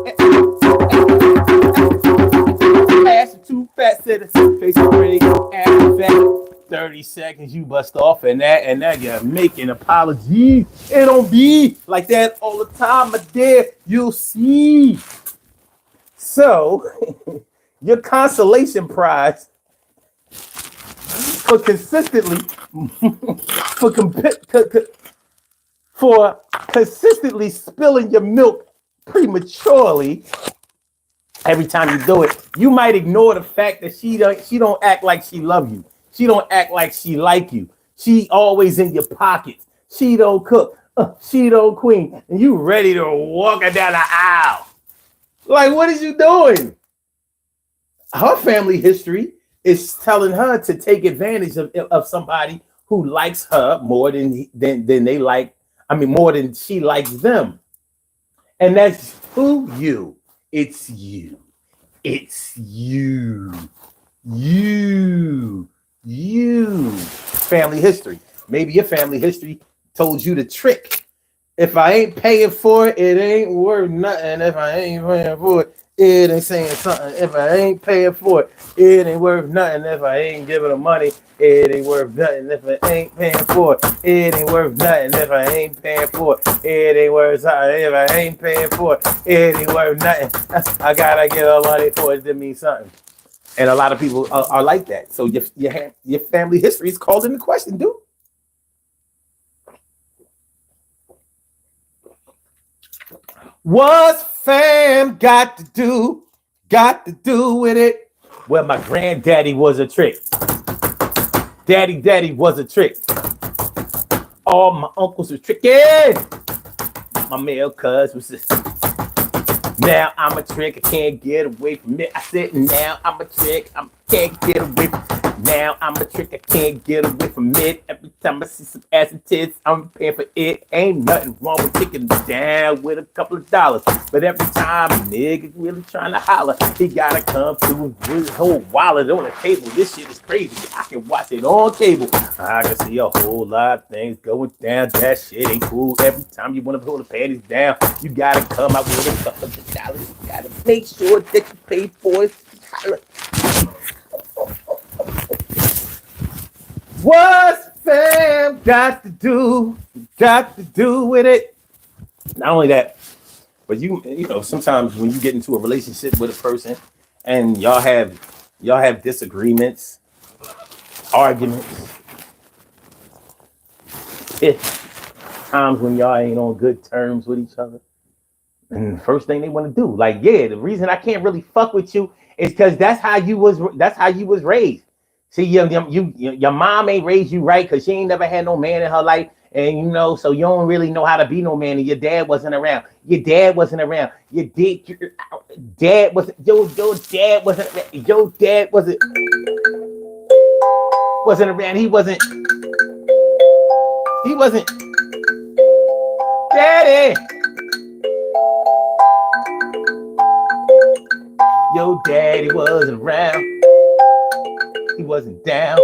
fat. Ass too fat. Said face pretty. Ass too fat. 30 seconds, you bust off, and that you're making apologies. It don't be like that all the time, my dear. You'll see. So, your consolation prize for consistently for consistently spilling your milk prematurely. Every time you do it, you might ignore the fact that she don't act like she love you. She don't act like she like you. She always in your pockets. She don't cook. She don't clean. And you ready to walk her down the aisle. Like, what is you doing? Her family history is telling her to take advantage of somebody who likes her more than they like. More than she likes them. And that's you. It's you. It's you. Family history. Maybe your family history told you the trick. If I ain't paying for it, it ain't worth nothing. If I ain't paying for it, It ain't saying something if I ain't paying for it. It ain't worth nothing if I ain't giving them money. It ain't worth nothing if I ain't paying for it. It ain't worth nothing if I ain't paying for it. It ain't worth something if I ain't paying for it. It ain't worth nothing. I gotta give them money for it to mean something. And a lot of people are like that. So your family history is called into question, dude. What's fam got to do? Got to do with it? Well, my granddaddy was a trick. Daddy was a trick. All my uncles were tricking. My male cuz was just. Now I'm a trick, I can't get away from it. I said, now I'm a trick, I can't get away from it. Now I'm a trick, I can't get away from it. Every time I see some ass and tits, I'm paying for it. Ain't nothing wrong with kicking it down with a couple of dollars. But every time a nigga really trying to holler, he gotta come through with his whole wallet on the table. This shit is crazy. I can watch it on cable. I can see a whole lot of things going down. That shit ain't cool. Every time you want to pull the panties down, you gotta come out with a couple of dollars. You gotta make sure that you pay for it. What's fam got to do? Got to do with it. Not only that, but you know, sometimes when you get into a relationship with a person and y'all have disagreements, arguments, times when y'all ain't on good terms with each other. And the first thing they want to do, like, yeah, the reason I can't really fuck with you is because that's how you was raised. See, your mom ain't raised you right because she ain't never had no man in her life, and so you don't really know how to be no man. And your dad wasn't around. Your dad wasn't around. Your dad wasn't. Your dad wasn't. Your dad wasn't around. He wasn't. He wasn't. Daddy. Your daddy wasn't around. He wasn't down.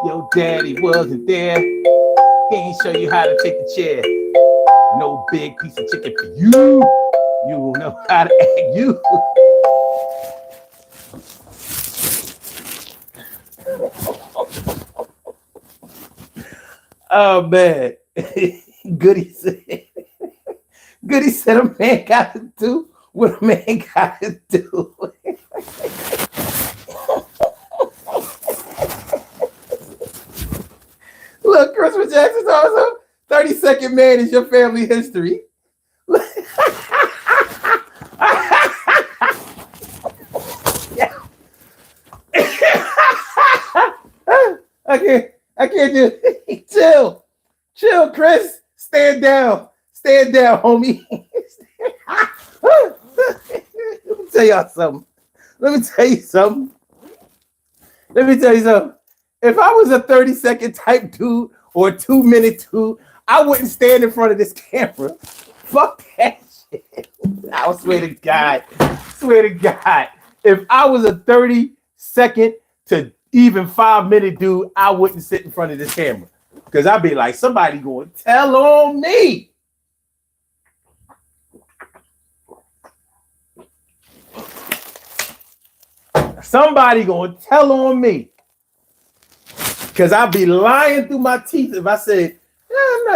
Your daddy wasn't there. He ain't show you how to take the chair. No big piece of chicken for you. You don't know how to act you. Oh man. Goody said. Goody said a man got to do what a man got to do. Look, Christopher Jackson's also 30-second man is your family history. I can't do it. Chill, Chris. Stand down, homie. Let me tell y'all something. Let me tell you something. If I was a 30-second type dude or a 2-minute dude, I wouldn't stand in front of this camera. Fuck that shit. I swear to God. If I was a 30-second to even 5-minute dude, I wouldn't sit in front of this camera. Because I'd be like, somebody going to tell on me. Somebody going to tell on me. Because I'd be lying through my teeth if I said,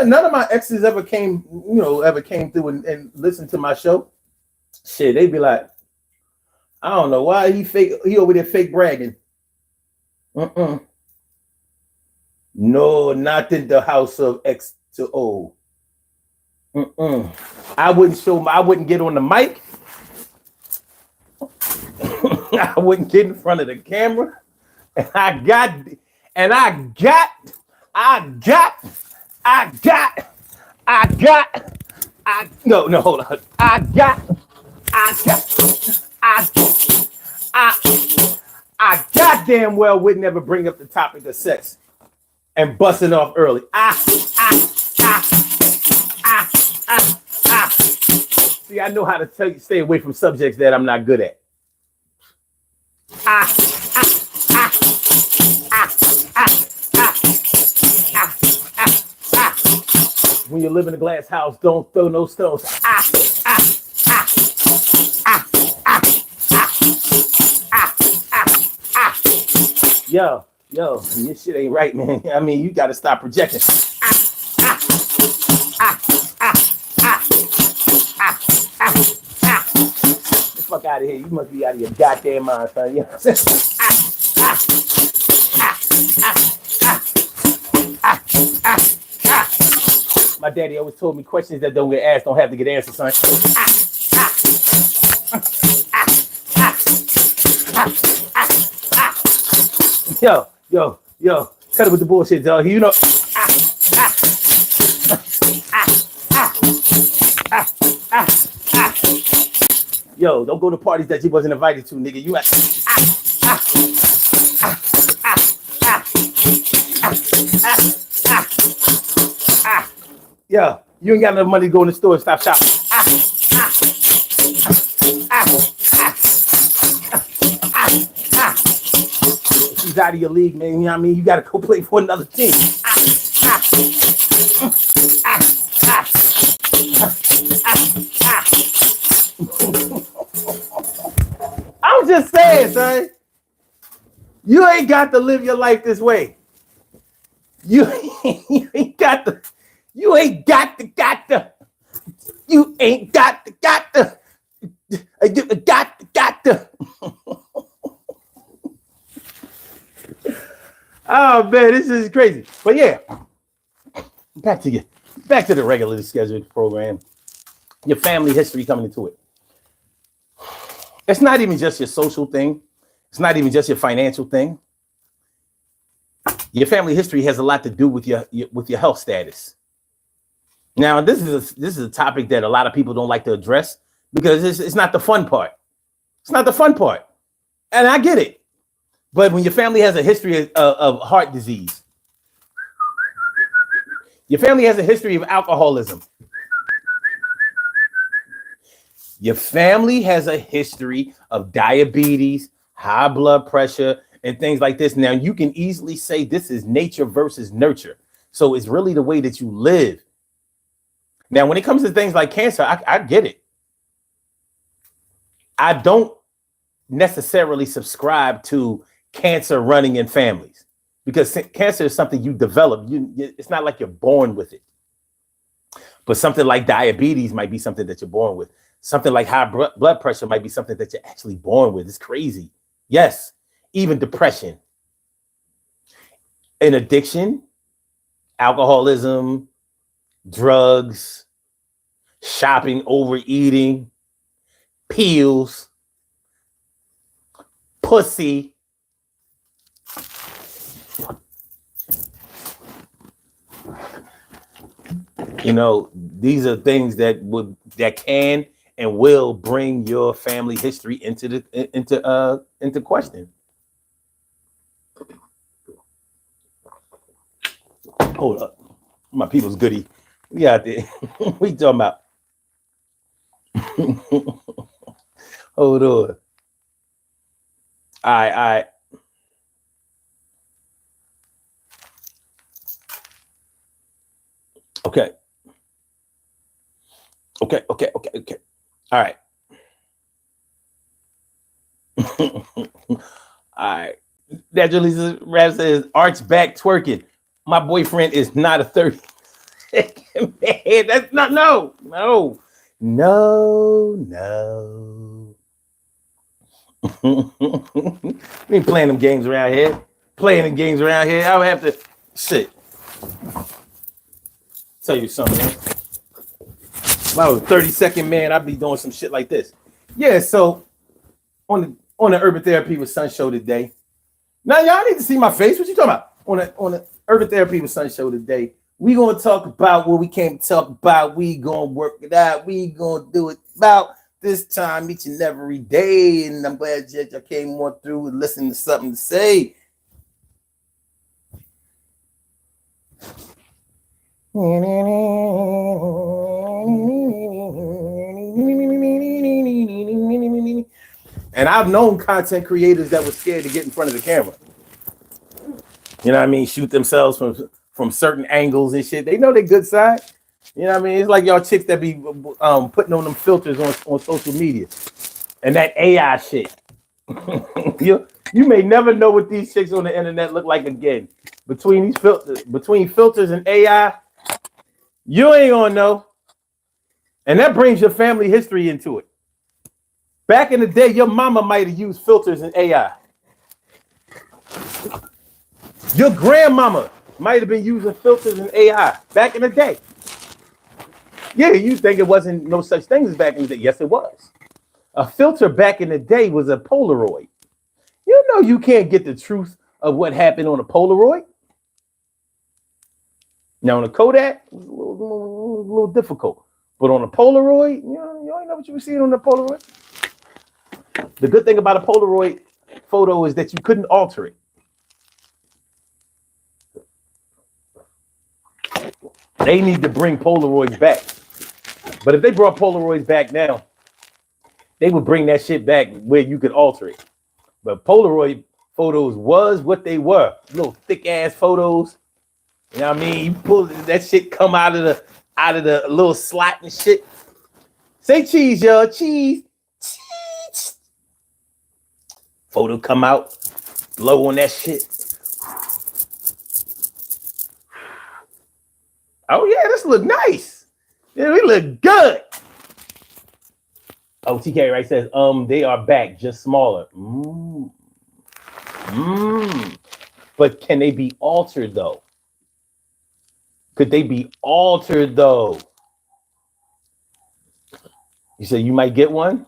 none of my exes ever came through and listened to my show. Shit, they'd be like, I don't know why he over there fake bragging. No, not in the house of X to O. I wouldn't get on the mic. I wouldn't get in front of the camera. Hold on. I goddamn well would never bring up the topic of sex and busting off early. See, I know how to tell you stay away from subjects that I'm not good at. When you live in a glass house, don't throw no stones. Yo, this shit ain't right, man. I mean, you got to stop projecting. Get the fuck out of here. You must be out of your goddamn mind, son. You know what I'm saying? My daddy always told me questions that don't get asked don't have to get answered, son. Yo, cut it with the bullshit, dog. You know. Yo, don't go to parties that you wasn't invited to, nigga. You Yo, you ain't got enough money to go in the store and stop shopping. She's out of your league, man. You know what I mean? You got to go play for another team. I'm just saying, son. You ain't got to live your life this way. You ain't got to. You ain't got to. You ain't got to. Oh man, this is crazy. But yeah, back to the regularly scheduled program. Your family history coming into it. It's not even just your social thing. It's not even just your financial thing. Your family history has a lot to do with your health status. Now, this is a topic that a lot of people don't like to address because it's not the fun part. It's not the fun part, and I get it. But when your family has a history of heart disease, your family has a history of alcoholism, your family has a history of diabetes, high blood pressure, and things like this. Now, you can easily say this is nature versus nurture. So it's really the way that you live. Now, when it comes to things like cancer, I get it. I don't necessarily subscribe to cancer running in families because cancer is something you develop. It's not like you're born with it. But something like diabetes might be something that you're born with. Something like high blood pressure might be something that you're actually born with. It's crazy. Yes, even depression, an addiction, alcoholism, drugs, shopping, overeating, pills, pussy. You know, these are things that can and will bring your family history into question. Hold up, my people's goodie. We out there. What you talking about? Hold on. All right. Okay. All right. All right. That Julissa Rap says, arch back twerking. My boyfriend is not a 30 second man. That's not, no. We ain't playing them games around here. I would have to shit. Tell you something, man. If I was a 30-second man, I'd be doing some shit like this. Yeah, so on the Urban Therapy with Sun show today. Now y'all need to see my face. What you talking about? On the Urban Therapy with Sun show today, we gonna talk about what we came to talk about. We gonna work it out. We gonna do it about this time each and every day. And I'm glad y'all came on through and listened to something to say. And I've known content creators that were scared to get in front of the camera. You know what I mean? Shoot themselves from certain angles and shit. They know their good side. You know what I mean? It's like y'all chicks that be putting on them filters on social media. And that AI shit. You may never know what these chicks on the internet look like again. Between these filters, between filters and AI, you ain't gonna know. And that brings your family history into it. Back in the day, your mama might have used filters and AI. Your grandmama might have been using filters and AI back in the day. Yeah, you think it wasn't no such thing as back in the day. Yes, it was. A filter back in the day was a Polaroid. You know you can't get the truth of what happened on a Polaroid. Now on a Kodak, it was a little difficult. But on a Polaroid, you ain't know what you were seeing on the Polaroid. The good thing about a Polaroid photo is that you couldn't alter it. They need to bring Polaroids back. But if they brought Polaroids back now, they would bring that shit back where you could alter it. But Polaroid photos was what they were. Little thick ass photos. You know what I mean? You pull that shit come out of the little slot and shit. Say cheese, y'all. Cheese. Cheese. Photo come out. Blow on that shit. Oh yeah, this look nice. Yeah, we look good. Oh, TK right says, they are back, just smaller. But can they be altered though? Could they be altered though? You say you might get one?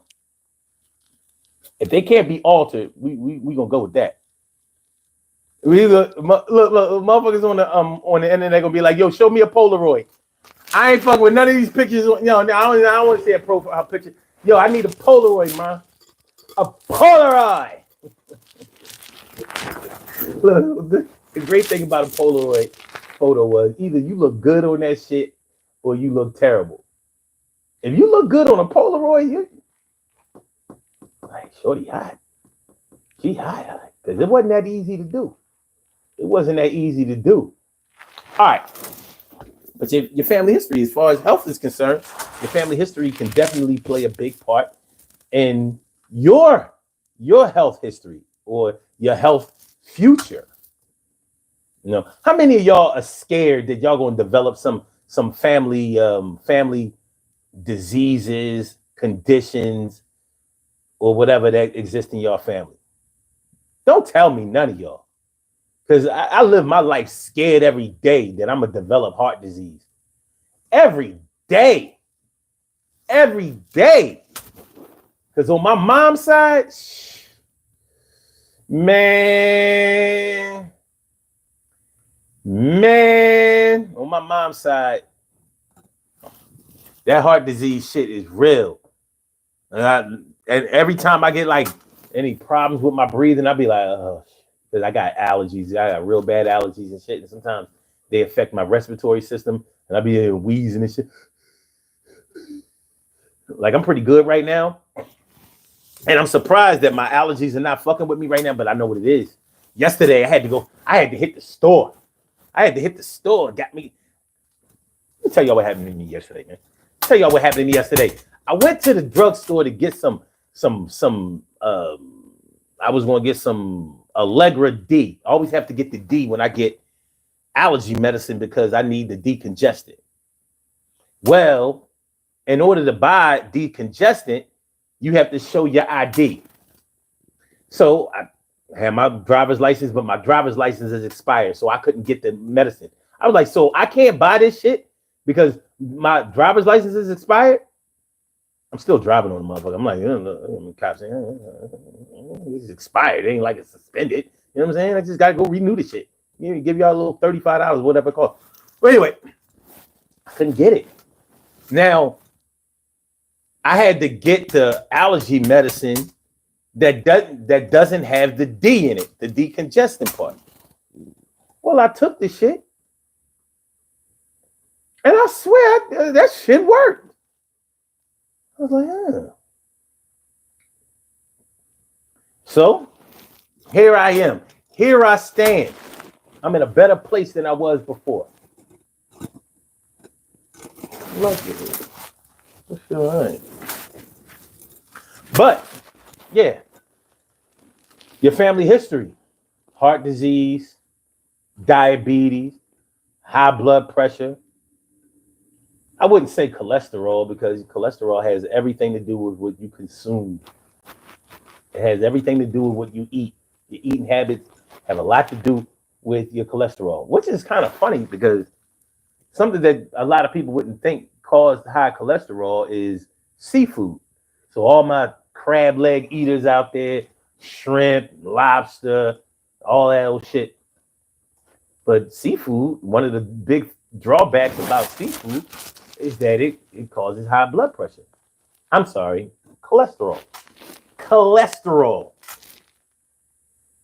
If they can't be altered, we gonna go with that. We look, motherfuckers on the internet gonna be like, yo, show me a Polaroid. I ain't fucking with none of these pictures. I don't want to see a profile picture. Yo, I need a Polaroid, man. A Polaroid. Look, the great thing about a Polaroid photo was either you look good on that shit or you look terrible. If you look good on a Polaroid, you like shorty hot. She hot. Because it wasn't that easy to do. It wasn't that easy to do. All right. But your family history, as far as health is concerned, your family history can definitely play a big part in your health history or your health future. You know, how many of y'all are scared that y'all gonna develop some family diseases, conditions, or whatever that exist in your family? Don't tell me none of y'all. Because I live my life scared every day that I'm going to develop heart disease. Every day. Every day. Because on my mom's side, man, on my mom's side, that heart disease shit is real. And every time I get like any problems with my breathing, I'll be like, oh, because I got allergies. I got real bad allergies and shit. And sometimes they affect my respiratory system. And I'll be wheezing and shit. Like, I'm pretty good right now. And I'm surprised that my allergies are not fucking with me right now, but I know what it is. Yesterday, I had to hit the store. Got me. Let me tell y'all what happened to me yesterday, man. I went to the drugstore to get I was going to get some Allegra D. I always have to get the D when I get allergy medicine because I need the decongestant. Well, in order to buy decongestant, you have to show your ID. So I had my driver's license, but my driver's license is expired, so I couldn't get the medicine. I was like, so I can't buy this shit because my driver's license is expired? I'm still driving on the motherfucker. I'm like, cops saying, it's expired. It ain't like it's suspended. You know what I'm saying? I just got to go renew the shit. You know, give y'all a little $35, whatever it costs. But anyway, I couldn't get it. Now, I had to get the allergy medicine that doesn't have the D in it, the decongestant part. Well, I took the shit. And I swear that shit worked. I was like, So here I am. Here I stand. I'm in a better place than I was before. Lucky. It's all right. But, yeah. Your family history, heart disease, diabetes, high blood pressure. I wouldn't say cholesterol because cholesterol has everything to do with what you consume. It has everything to do with what you eat. Your eating habits have a lot to do with your cholesterol, which is kind of funny because something that a lot of people wouldn't think caused high cholesterol is seafood. So all my crab leg eaters out there, shrimp, lobster, all that old shit. But seafood, one of the big drawbacks about seafood is that it causes high blood pressure. I'm sorry, cholesterol. Cholesterol.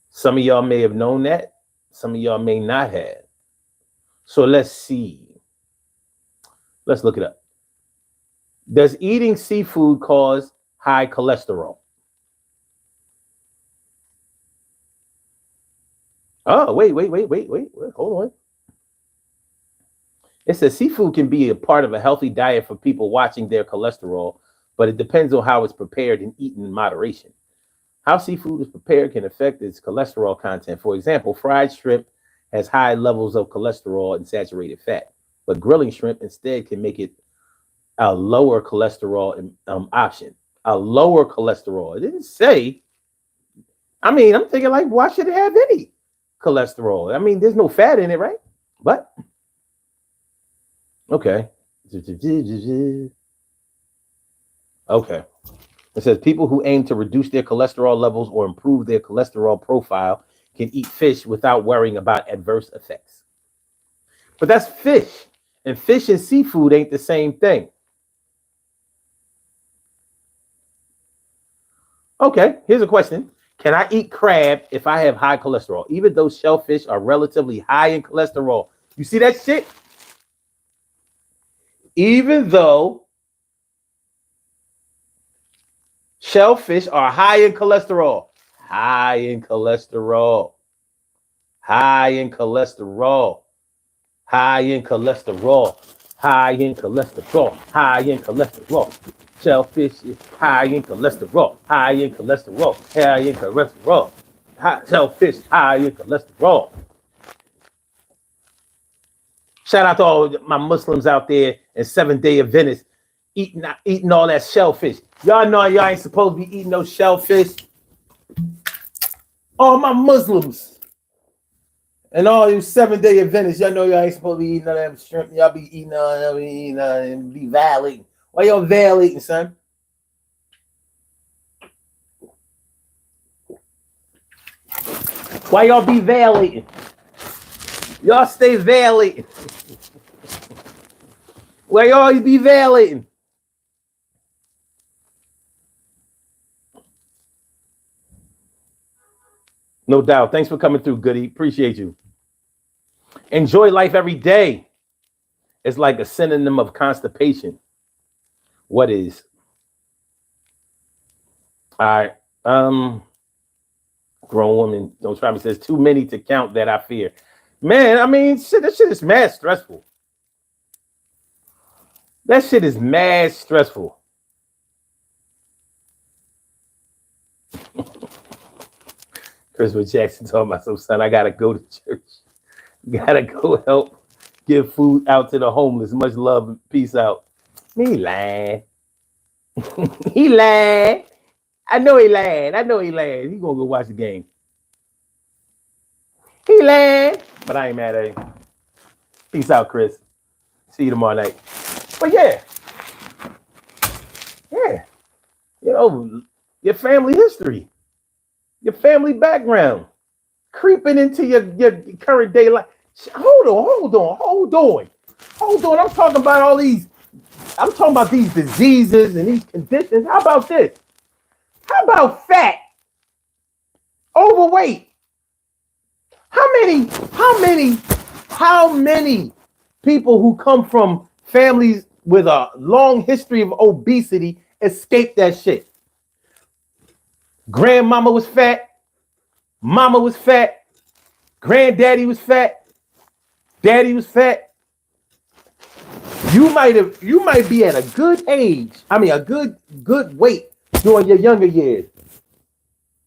Some of y'all may have known that. Some of y'all may not have. So let's see. Let's look it up. Does eating seafood cause high cholesterol? Oh, wait. Hold on. It says seafood can be a part of a healthy diet for people watching their cholesterol, but it depends on how it's prepared and eaten in moderation. How seafood is prepared can affect its cholesterol content. For example, fried shrimp has high levels of cholesterol and saturated fat, but grilling shrimp instead can make it a lower cholesterol option. A lower cholesterol. It didn't say. I mean, I'm thinking like, why should it have any cholesterol? I mean, there's no fat in it, right? But okay. Okay. It says people who aim to reduce their cholesterol levels or improve their cholesterol profile can eat fish without worrying about adverse effects. But that's fish. And fish and seafood ain't the same thing. Okay, here's a question. Can I eat crab if I have high cholesterol, even though shellfish are relatively high in cholesterol? You see that shit? Even though shellfish are high in cholesterol, high in cholesterol, high in cholesterol, high in cholesterol, high in cholesterol, high in cholesterol. Shellfish is high in cholesterol, high in cholesterol, high in cholesterol. Shellfish high in cholesterol. Shout out to all my Muslims out there in Seventh-day Adventists eating all that shellfish. Y'all know y'all ain't supposed to be eating no shellfish. All my Muslims and all you Seventh-day Adventists, y'all know y'all ain't supposed to be eating all that shrimp. Y'all be eating all that, and be violating. Why y'all violating, son? Why y'all be violating? Y'all stay violating. Why y'all be violating? No doubt. Thanks for coming through, Goody. Appreciate you. Enjoy life every day. It's like a synonym of constipation. What is? All right. Grown woman, don't try me. Says too many to count that I fear. Man, I mean, shit. That shit is mad stressful. That shit is mad stressful. Christopher Jackson talking about some son. I gotta go to church. Gotta go help give food out to the homeless. Much love and peace out. Me lying. He lying. I know he lying. He gonna go watch the game. He lying. But I ain't mad at him. Peace out, Chris. See you tomorrow night. But yeah. You know, your family history, your family background, creeping into your current day life. Hold on. I'm talking about all these. I'm talking about these diseases and these conditions. How about this? How about fat? Overweight? How many people who come from families with a long history of obesity escape that shit? Grandmama was fat, mama was fat, granddaddy was fat, daddy was fat. You might be at a good age. I mean, a good weight during your younger years.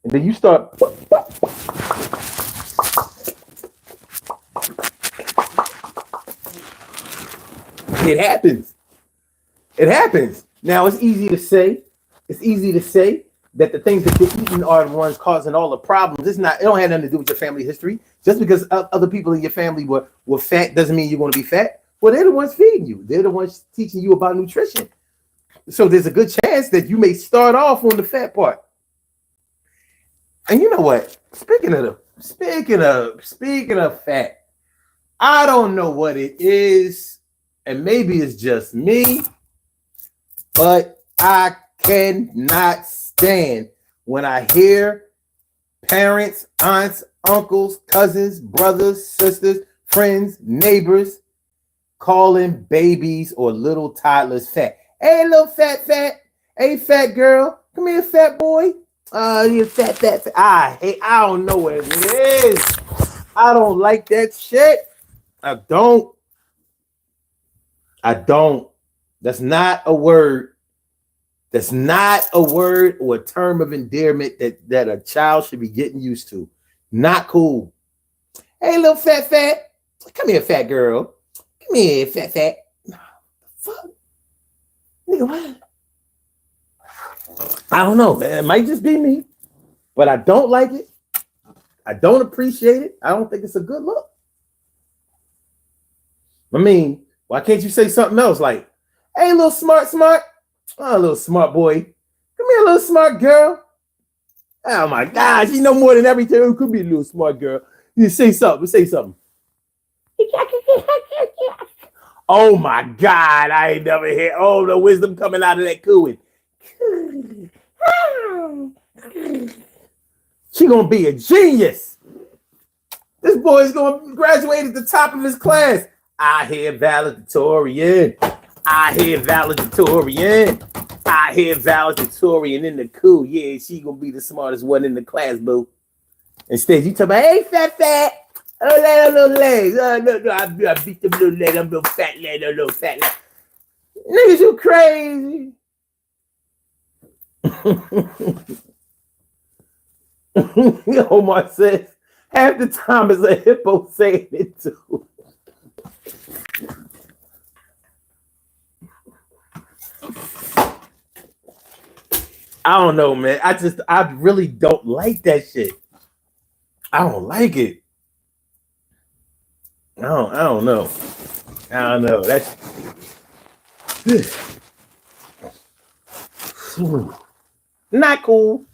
And then you start. It happens. It happens. Now it's easy to say. It's easy to say that the things that you're eating are the ones causing all the problems. It's not. It don't have nothing to do with your family history. Just because other people in your family were fat doesn't mean you're going to be fat. Well, they're the ones feeding you. They're the ones teaching you about nutrition. So there's a good chance that you may start off on the fat part. And you know what? Speaking of fat, I don't know what it is, and maybe it's just me, but I cannot stand when I hear parents, aunts, uncles, cousins, brothers, sisters, friends, neighbors calling babies or little toddlers fat. Hey, little fat. Hey, fat girl. Come here, fat boy. You fat. I don't know what it is. I don't like that shit. I don't. That's not a word. That's not a word or a term of endearment that a child should be getting used to. Not cool. Hey, little fat. Come here, fat girl. Come here, fat. Fuck. Nigga, what? I don't know, man. It might just be me, but I don't like it. I don't appreciate it. I don't think it's a good look. I mean, why can't you say something else like, hey, little smart. Oh, little smart boy. Come here, little smart girl. Oh, my gosh. You know more than everything. It could be a little smart girl. You say something. Oh, my God. I ain't never heard. Oh, the wisdom coming out of that cooing. She gonna be a genius. This boy is gonna graduate at the top of his class. I hear valedictorian. I hear valedictorian in the coup. Yeah, she gonna be the smartest one in the class, boo. Instead, you talk about, hey, fat. Oh, that little legs. No, I beat them little legs. I'm little fat leg, little fat leg. Niggas, you crazy. Omar says, half the time it's a hippo saying it too. I don't know, man. I really don't like that shit. I don't like it. I don't know. That's not cool.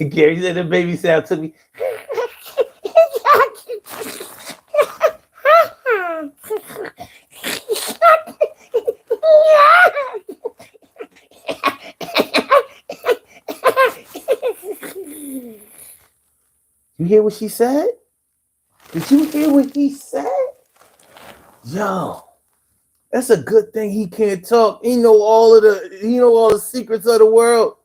Gary said the baby sound took me. You hear what she said? Did you hear what he said? Yo, that's a good thing he can't talk. He know all the secrets of the world.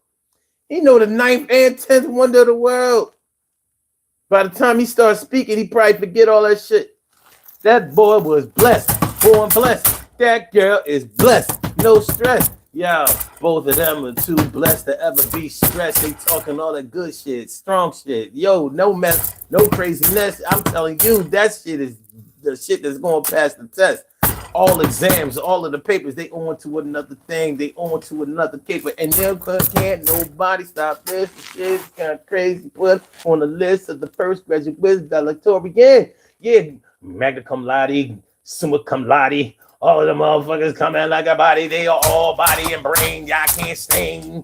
He know the 9th and 10th wonder of the world. By the time he starts speaking, he probably forget all that shit. That boy was blessed, born blessed. That girl is blessed, no stress. Yo, both of them are too blessed to ever be stressed. They talking all that good shit, strong shit. Yo, no mess, no craziness. I'm telling you, that shit is the shit that's going past the test. All exams, all of the papers, they on to another thing. They on to another paper. And then can't nobody stop this. Shit is kind of crazy. Put on the list of the first graduate with valedictorian. Yeah, magna cum laude, summa cum laude. All of the motherfuckers coming like a body. They are all body and brain. Y'all can't sting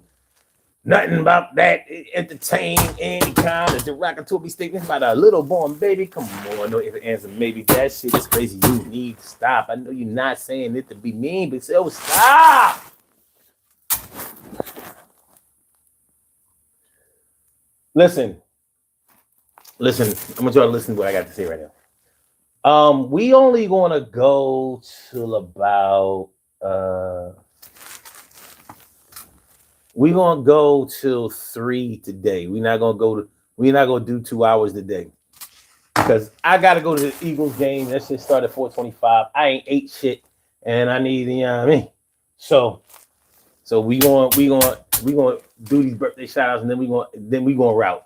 nothing about that. Entertain any kind of derogatory statement about a little born baby. Come on, no if it answer maybe. That shit is crazy. You need to stop. I know you're not saying it to be mean, but still stop. Listen. I'm gonna try to listen to what I got to say right now. We only gonna go till about we're gonna go till 3 today. We're not gonna do 2 hours today. Because I gotta go to the Eagles game. That shit started at 4:25. I ain't ate shit and I need, you know what I mean? So So we going do these birthday shout outs, and then we going route.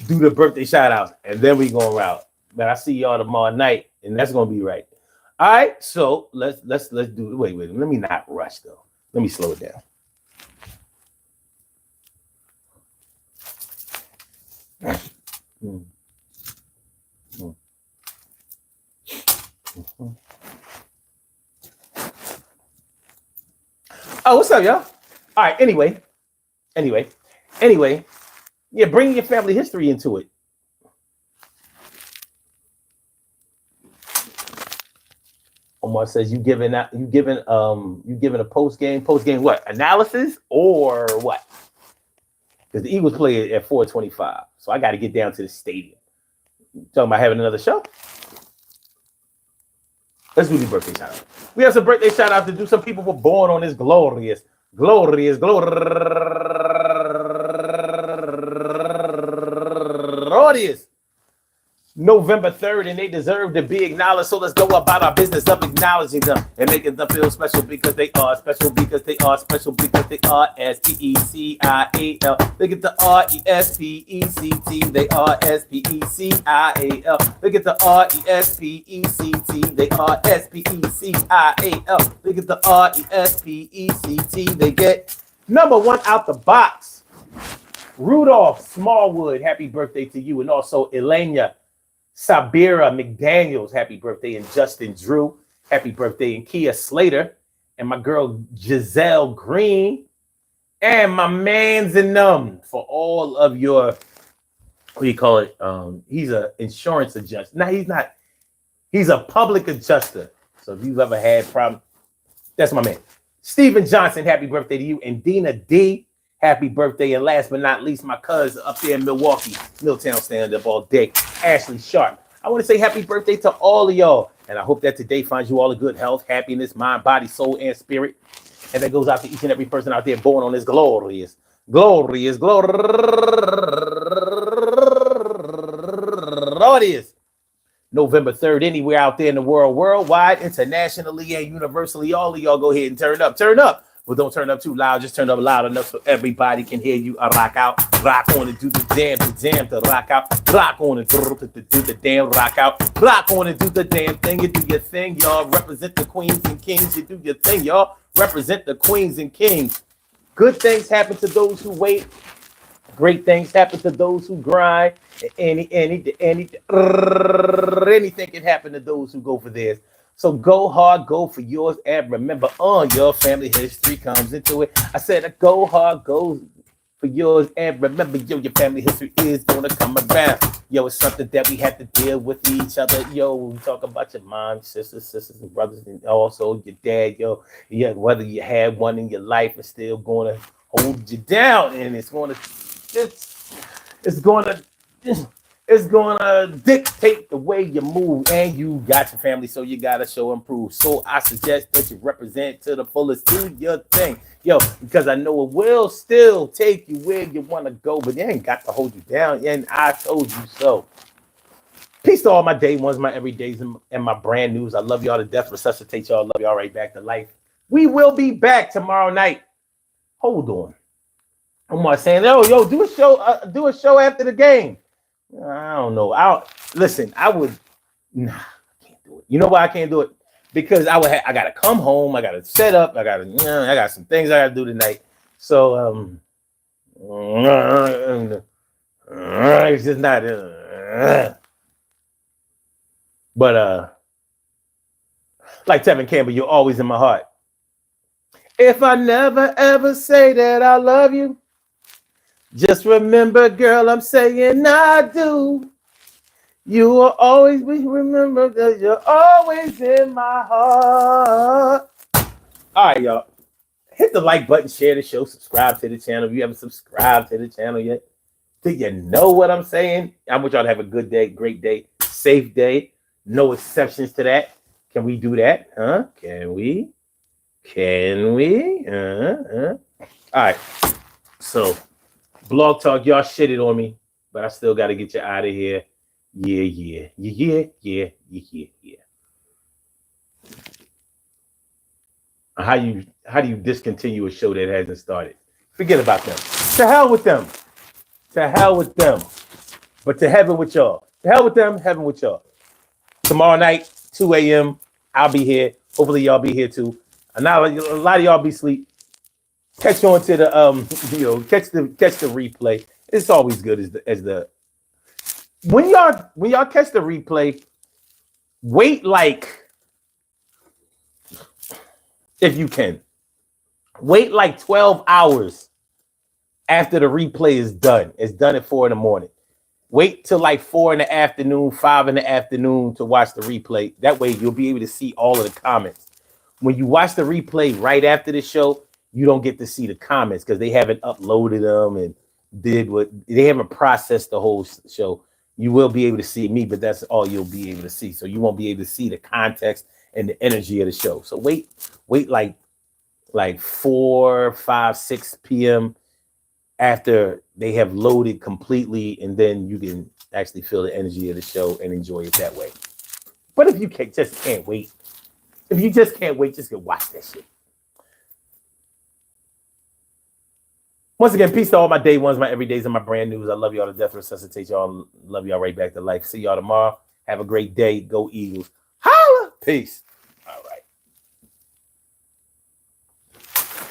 Do the birthday shout outs, and then we going route. But I see y'all tomorrow night, and that's gonna be right. All right, so let's do. Wait. Let me not rush though. Let me slow it down. Oh, what's up, y'all? All right. Anyway. Yeah, bring your family history into it. Omar says you giving a post game what analysis or what? Because the Eagles play at 4:25, so I got to get down to the stadium. Talking about having another show. Let's do the birthday shout out. We have some birthday shout outs to do. Some people were born on this glorious. November 3rd, and they deserve to be acknowledged. So let's go about our business of acknowledging them and making them feel special because they are special, because they are special, because they are SPECIAL. Look at the RESPECT, they are SPECIAL. Look at the RESPECT, they are SPECIAL. Look at the RESPECT, they get number one out the box. Rudolph Smallwood, happy birthday to you. And also Elena Sabira McDaniels, happy birthday. And Justin Drew, happy birthday. And Kia Slater, and my girl Giselle Green, and my mans and them for all of your, what do you call it? He's an insurance adjuster. No, he's not. He's a public adjuster. So if you've ever had problems, that's my man. Stephen Johnson, happy birthday to you. And Dina D, happy birthday. And last but not least, my cousin up there in Milwaukee, Milltown, stand up all day, Ashley Sharp. I want to say happy birthday to all of y'all. And I hope that today finds you all a good health, happiness, mind, body, soul, and spirit. And that goes out to each and every person out there born on this glorious November 3rd, anywhere out there in the world, worldwide, internationally, and universally. All of y'all go ahead and turn up. Well, don't turn up too loud. Just turn up loud enough so everybody can hear you. Rock out, rock on and do the jam to rock out. Rock on and do the damn rock out. Rock on and do the damn thing. You do your thing, y'all. Represent the queens and kings. You do your thing, y'all. Represent the queens and kings. Good things happen to those who wait. Great things happen to those who grind. Anything can happen to those who go for theirs. So go hard, go for yours, and remember, your family history comes into it. I said, go hard, go for yours, and remember, your family history is gonna come around. It's something that we have to deal with each other. We talk about your mom, sisters and brothers, and also your dad. Whether you had one in your life, it's still gonna hold you down, and it's gonna dictate the way you move, and you got your family, so you gotta show and prove. So I suggest that you represent to the fullest, do your thing, because I know it will still take you where you want to go, but it ain't got to hold you down. And I told you so. Peace to all my day ones, my everydays, and my brand news. I love y'all to death. Resuscitate y'all. Love y'all right back to life. We will be back tomorrow night. Hold on. Omar saying, do a show after the game. I don't know. I would. Nah, I can't do it. You know why I can't do it? Because I gotta come home. I gotta set up. I got some things I gotta do tonight. So it's just not. But like Tevin Campbell, you're always in my heart. If I never ever say that I love you, just remember, girl, I'm saying I do. You will always be remembered that you're always in my heart. All right, y'all. Hit the like button, share the show, subscribe to the channel. If you haven't subscribed to the channel yet, do you know what I'm saying? I want y'all to have a good day, great day, safe day. No exceptions to that. Can we do that? Huh? Can we? All right. So, Blog Talk, y'all shitted on me, but I still got to get you out of here. Yeah. How do you discontinue a show that hasn't started? Forget about them. To hell with them. To hell with them. But to heaven with y'all. To hell with them, heaven with y'all. Tomorrow night, 2 a.m. I'll be here. Hopefully y'all be here too. And now a lot of y'all be asleep. Catch on to the catch the replay. It's always good as the when y'all catch the replay, wait like if you can. Wait like 12 hours after the replay is done. It's done at 4 a.m. Wait till like 4 p.m, 5 p.m. to watch the replay. That way you'll be able to see all of the comments. When you watch the replay right after the show, you don't get to see the comments because they haven't uploaded them and they haven't processed the whole show. You will be able to see me, but that's all you'll be able to see. So you won't be able to see the context and the energy of the show. So wait like 4, 5, 6 p.m. after they have loaded completely, and then you can actually feel the energy of the show and enjoy it that way. But if you just can't wait, just go watch that shit. Once again, peace to all my day ones, my everydays, and my brand news. I love y'all to death, resuscitate y'all. Love y'all right back to life. See y'all tomorrow. Have a great day. Go Eagles. Holla. Peace.